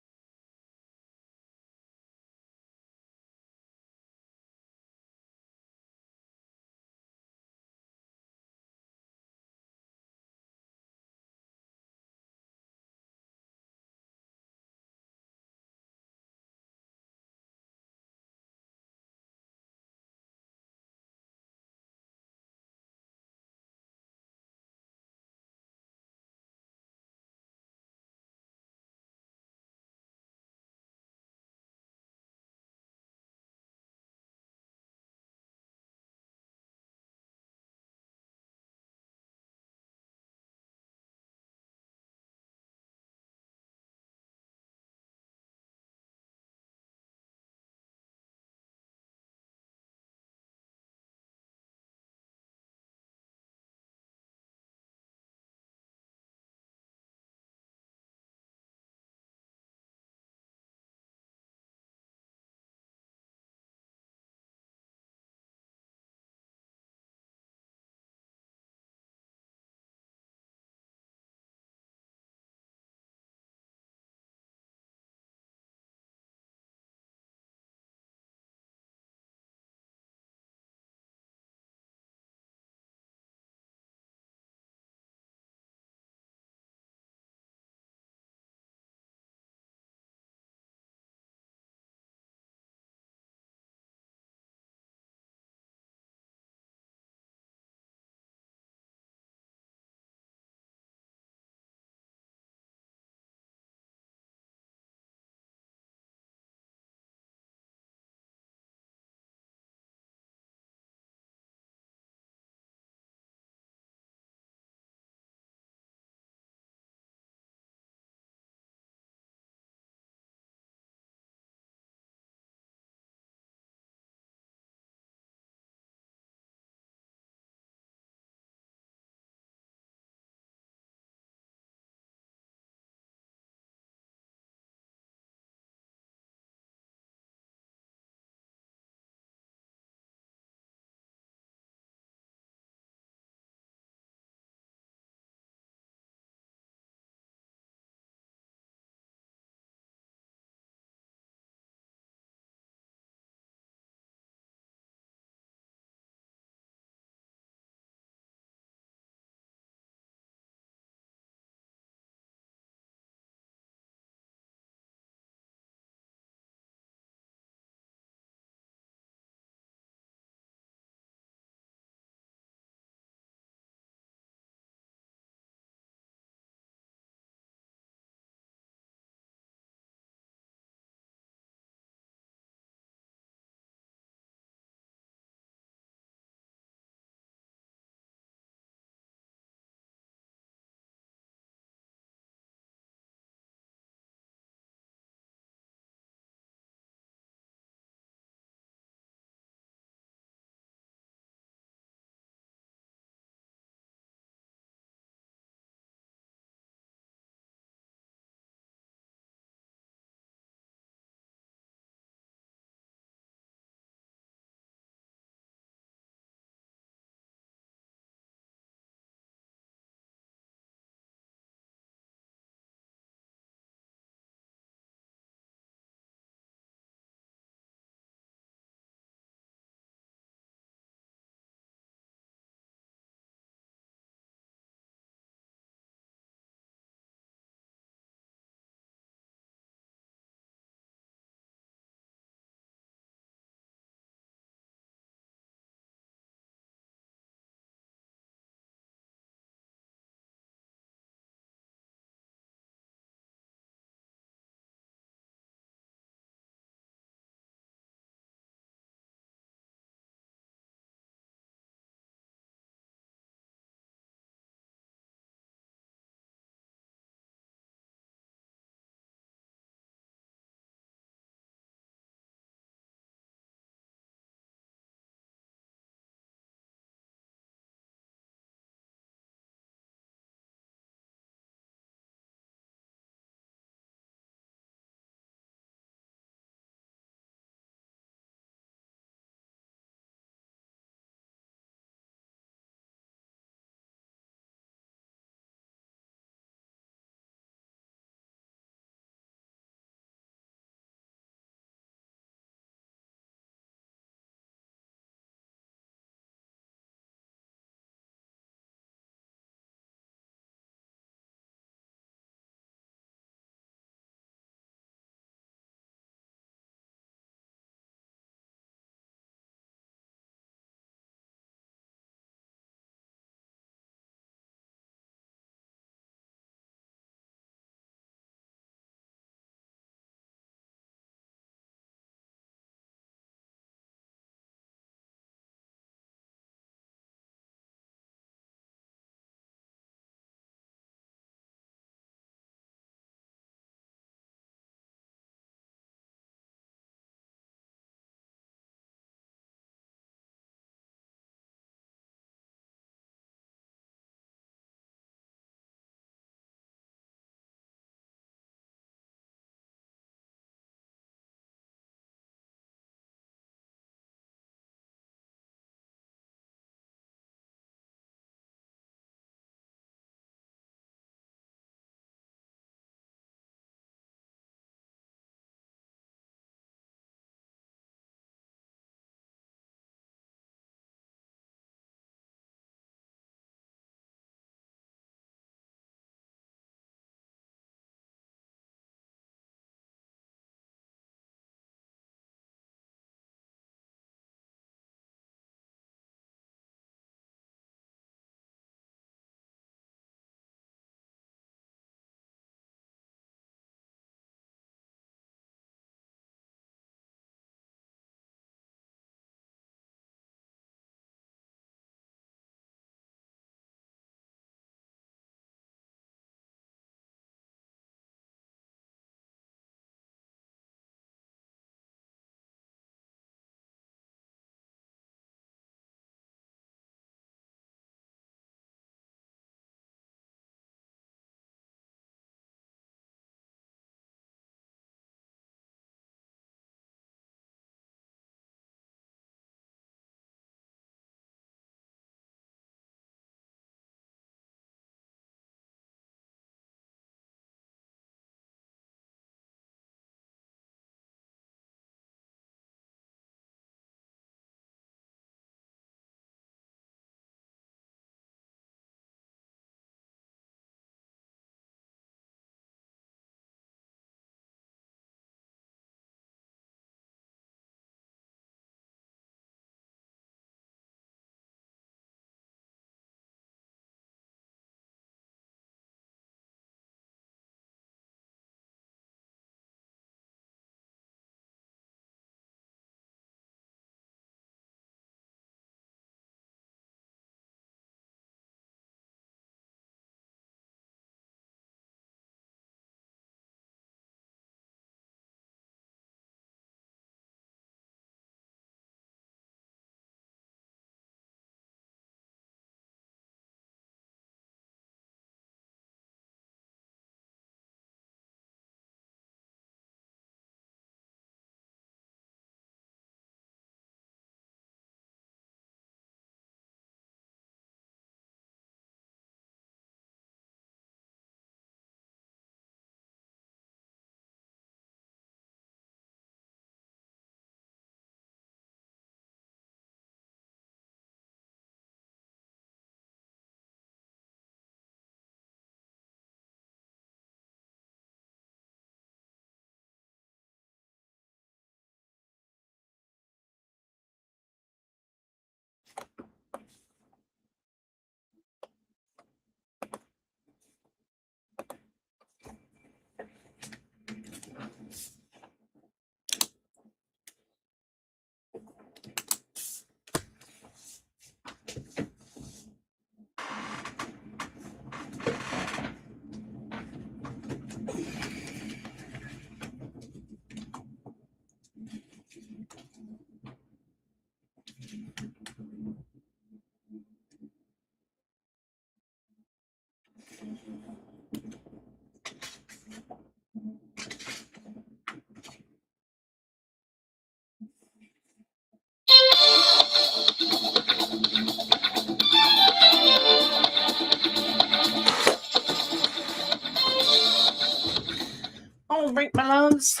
All right, my loves.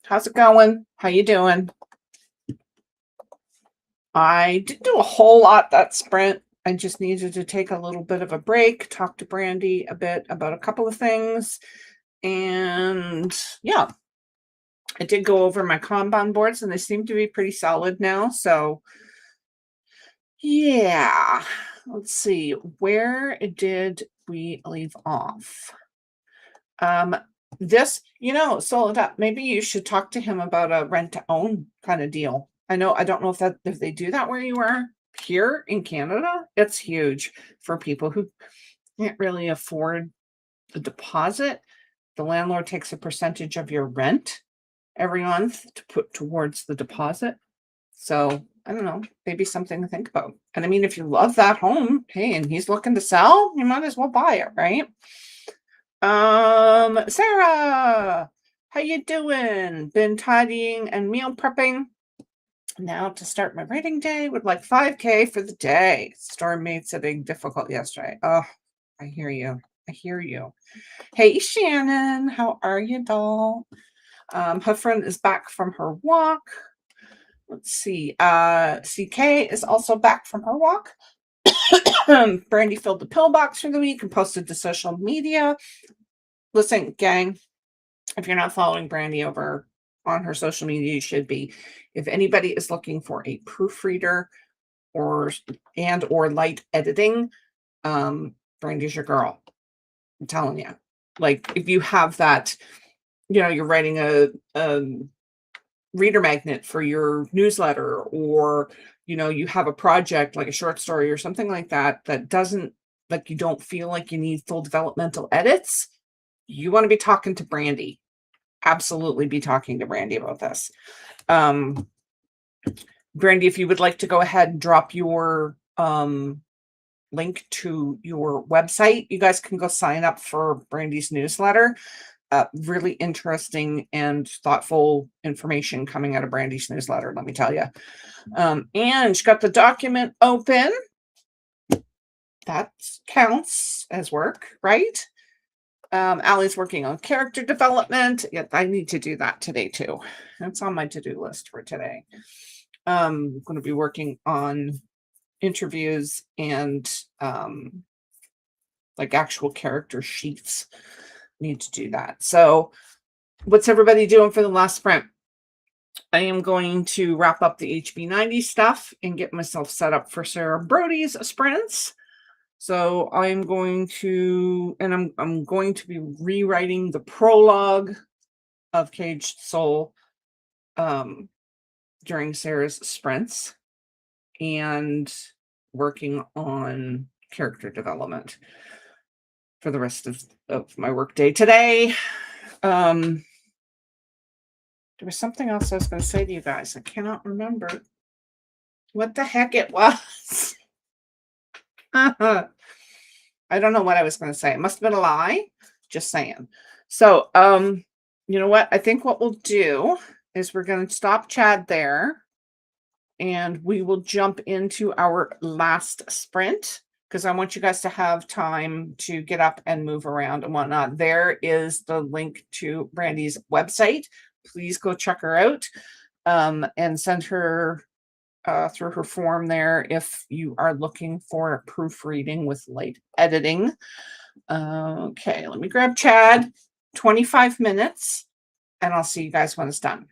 How's it going? How you doing? I didn't do a whole lot that sprint. I just needed to take a little bit of a break, talk to Brandy a bit about a couple of things. And yeah, I did go over my Kanban boards and they seem to be pretty solid now. So yeah, let's see. Where did we leave off? This, so that maybe you should talk to him about a rent to own kind of deal. I don't know if they do that where you are. Here in Canada, it's huge for people who can't really afford the deposit. The landlord takes a percentage of your rent every month to put towards the deposit. So I don't know, maybe something to think about. And I mean, if you love that home, hey, and he's looking to sell, you might as well buy it, right? Sarah, how you doing? Been tidying and meal prepping. Now to start my writing day with like 5K for the day. Storm made sitting difficult yesterday. Oh, I hear you. I hear you. Hey, Shannon, how are you, doll? Her friend is back from her walk. Let's see. CK is also back from her walk. Brandy filled the pillbox for the week and posted to social media. Listen, gang, if you're not following Brandy over on her social media, you should be. If anybody is looking for a proofreader or light editing, Brandy's your girl. I'm telling you. Like if you have that, you're writing a reader magnet for your newsletter, or you have a project like a short story or something like that doesn't, like, you don't feel like you need full developmental edits, you want to be talking to Brandy. Absolutely be talking to Brandy about this. Brandy, if you would like to go ahead and drop your link to your website, you guys can go sign up for Brandy's newsletter. Really interesting and thoughtful information coming out of Brandy's newsletter, let me tell you. And she got the document open. That counts as work, right? Allie's working on character development. Yeah, I need to do that today too. That's on my to-do list for today. I'm going to be working on interviews and like actual character sheets. Need to do that. So what's everybody doing for the last sprint? I am going to wrap up the HB90 stuff and get myself set up for Sarah Brody's sprints. So I'm going to, and I'm going to be rewriting the prologue of Caged Soul during Sarah's sprints and working on character development for the rest of my work day today. There was something else I was going to say to you guys. I cannot remember what the heck it was. I don't know what I was going to say. It must have been a lie. Just saying. So, you know what? I think what we'll do is we're going to stop Chad there and we will jump into our last sprint because I want you guys to have time to get up and move around and whatnot. There is the link to Brandy's website. Please go check her out and send her through her form there if you are looking for proofreading with light editing. Okay, let me grab Chad. 25 minutes, and I'll see you guys when it's done.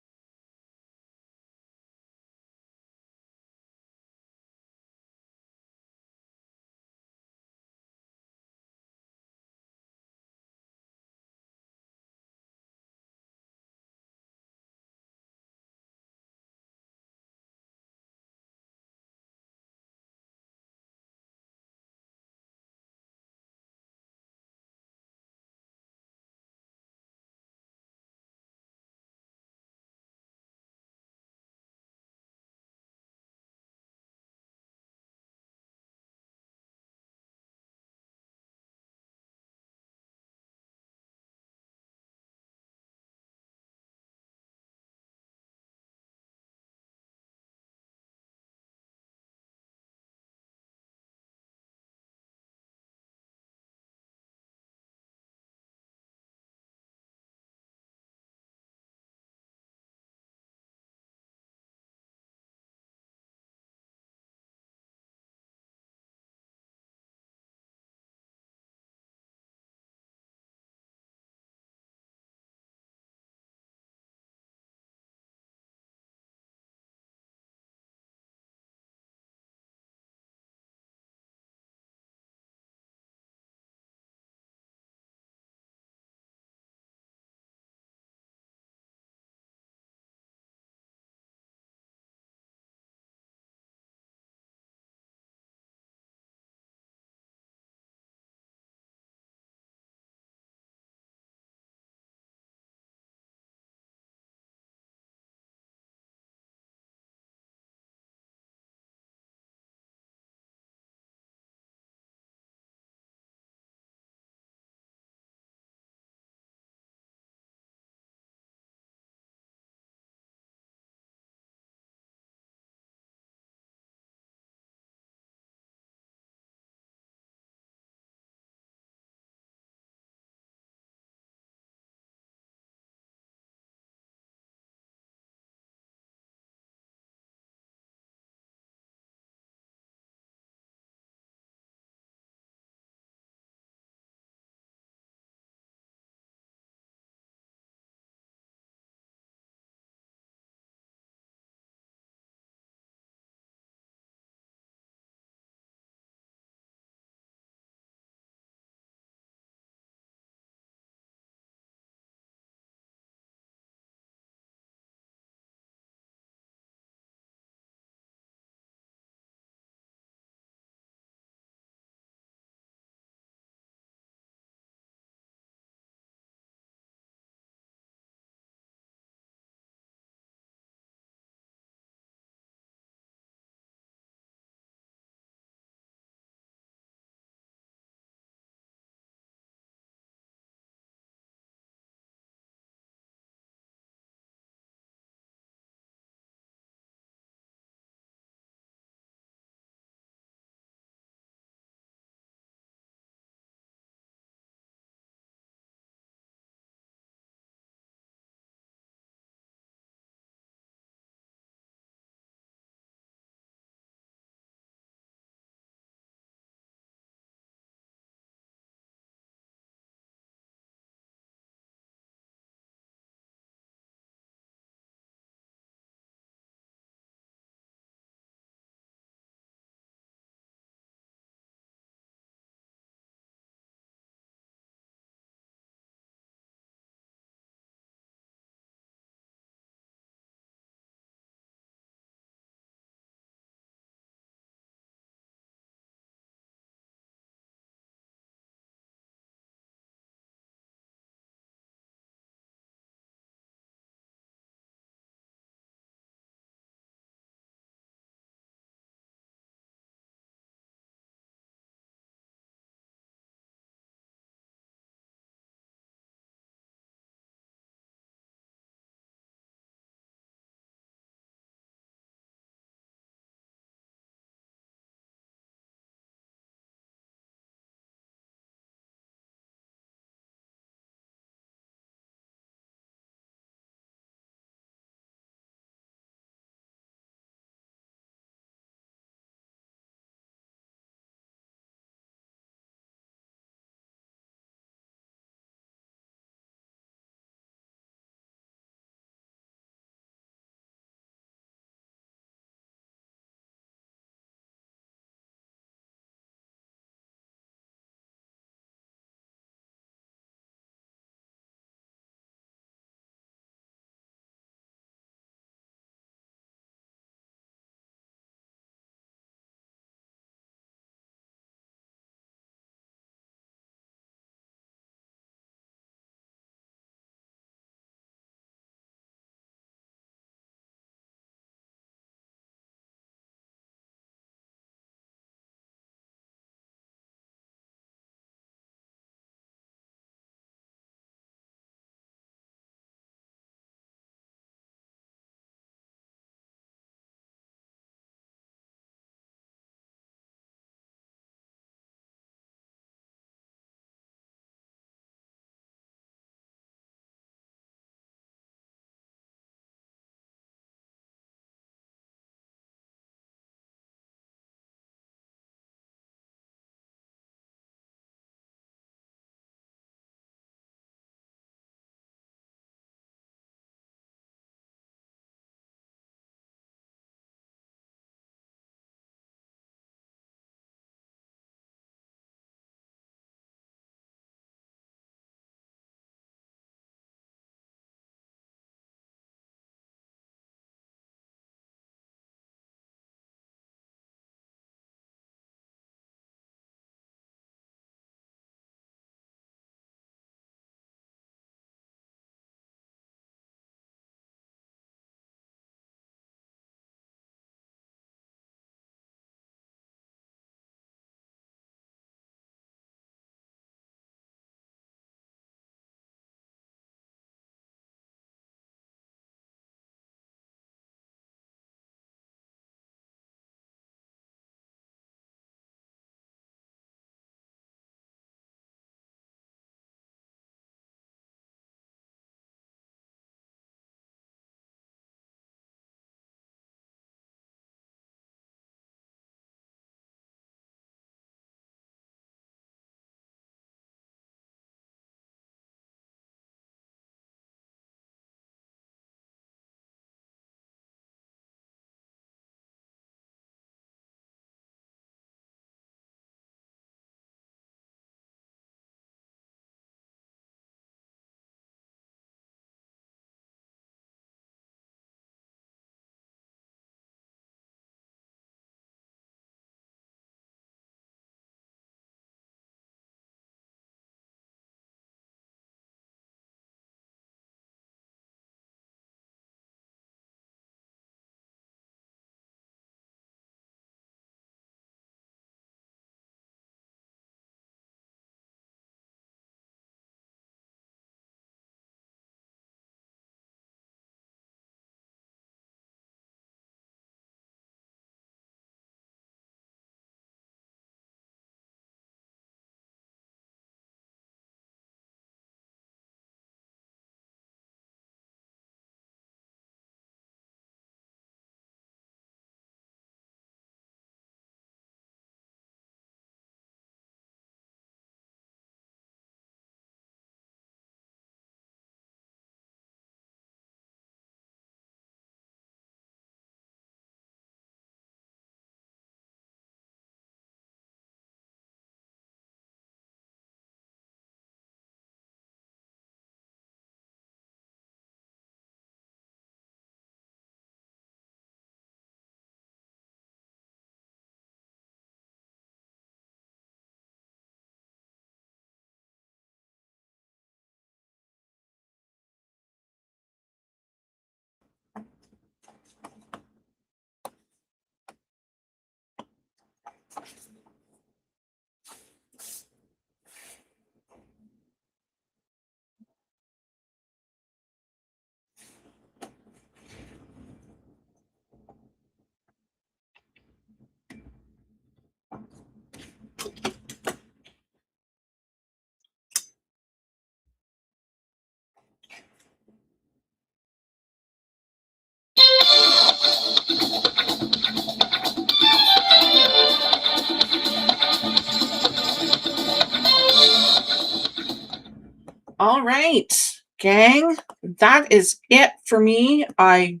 right, gang, that is it for me. I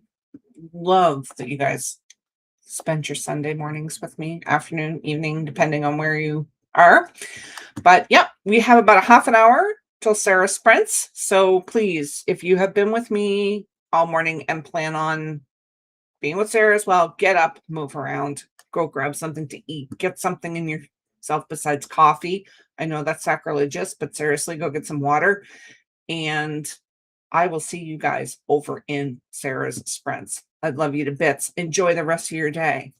love that you guys spend your Sunday mornings with me, afternoon, evening, depending on where you are. But yeah, we have about a half an hour till Sarah sprints. So please, if you have been with me all morning and plan on being with Sarah as well, get up, move around, go grab something to eat, get something in yourself besides coffee. I know that's sacrilegious, but seriously, go get some water. And I will see you guys over in Sarah's sprints. I love you to bits. Enjoy the rest of your day.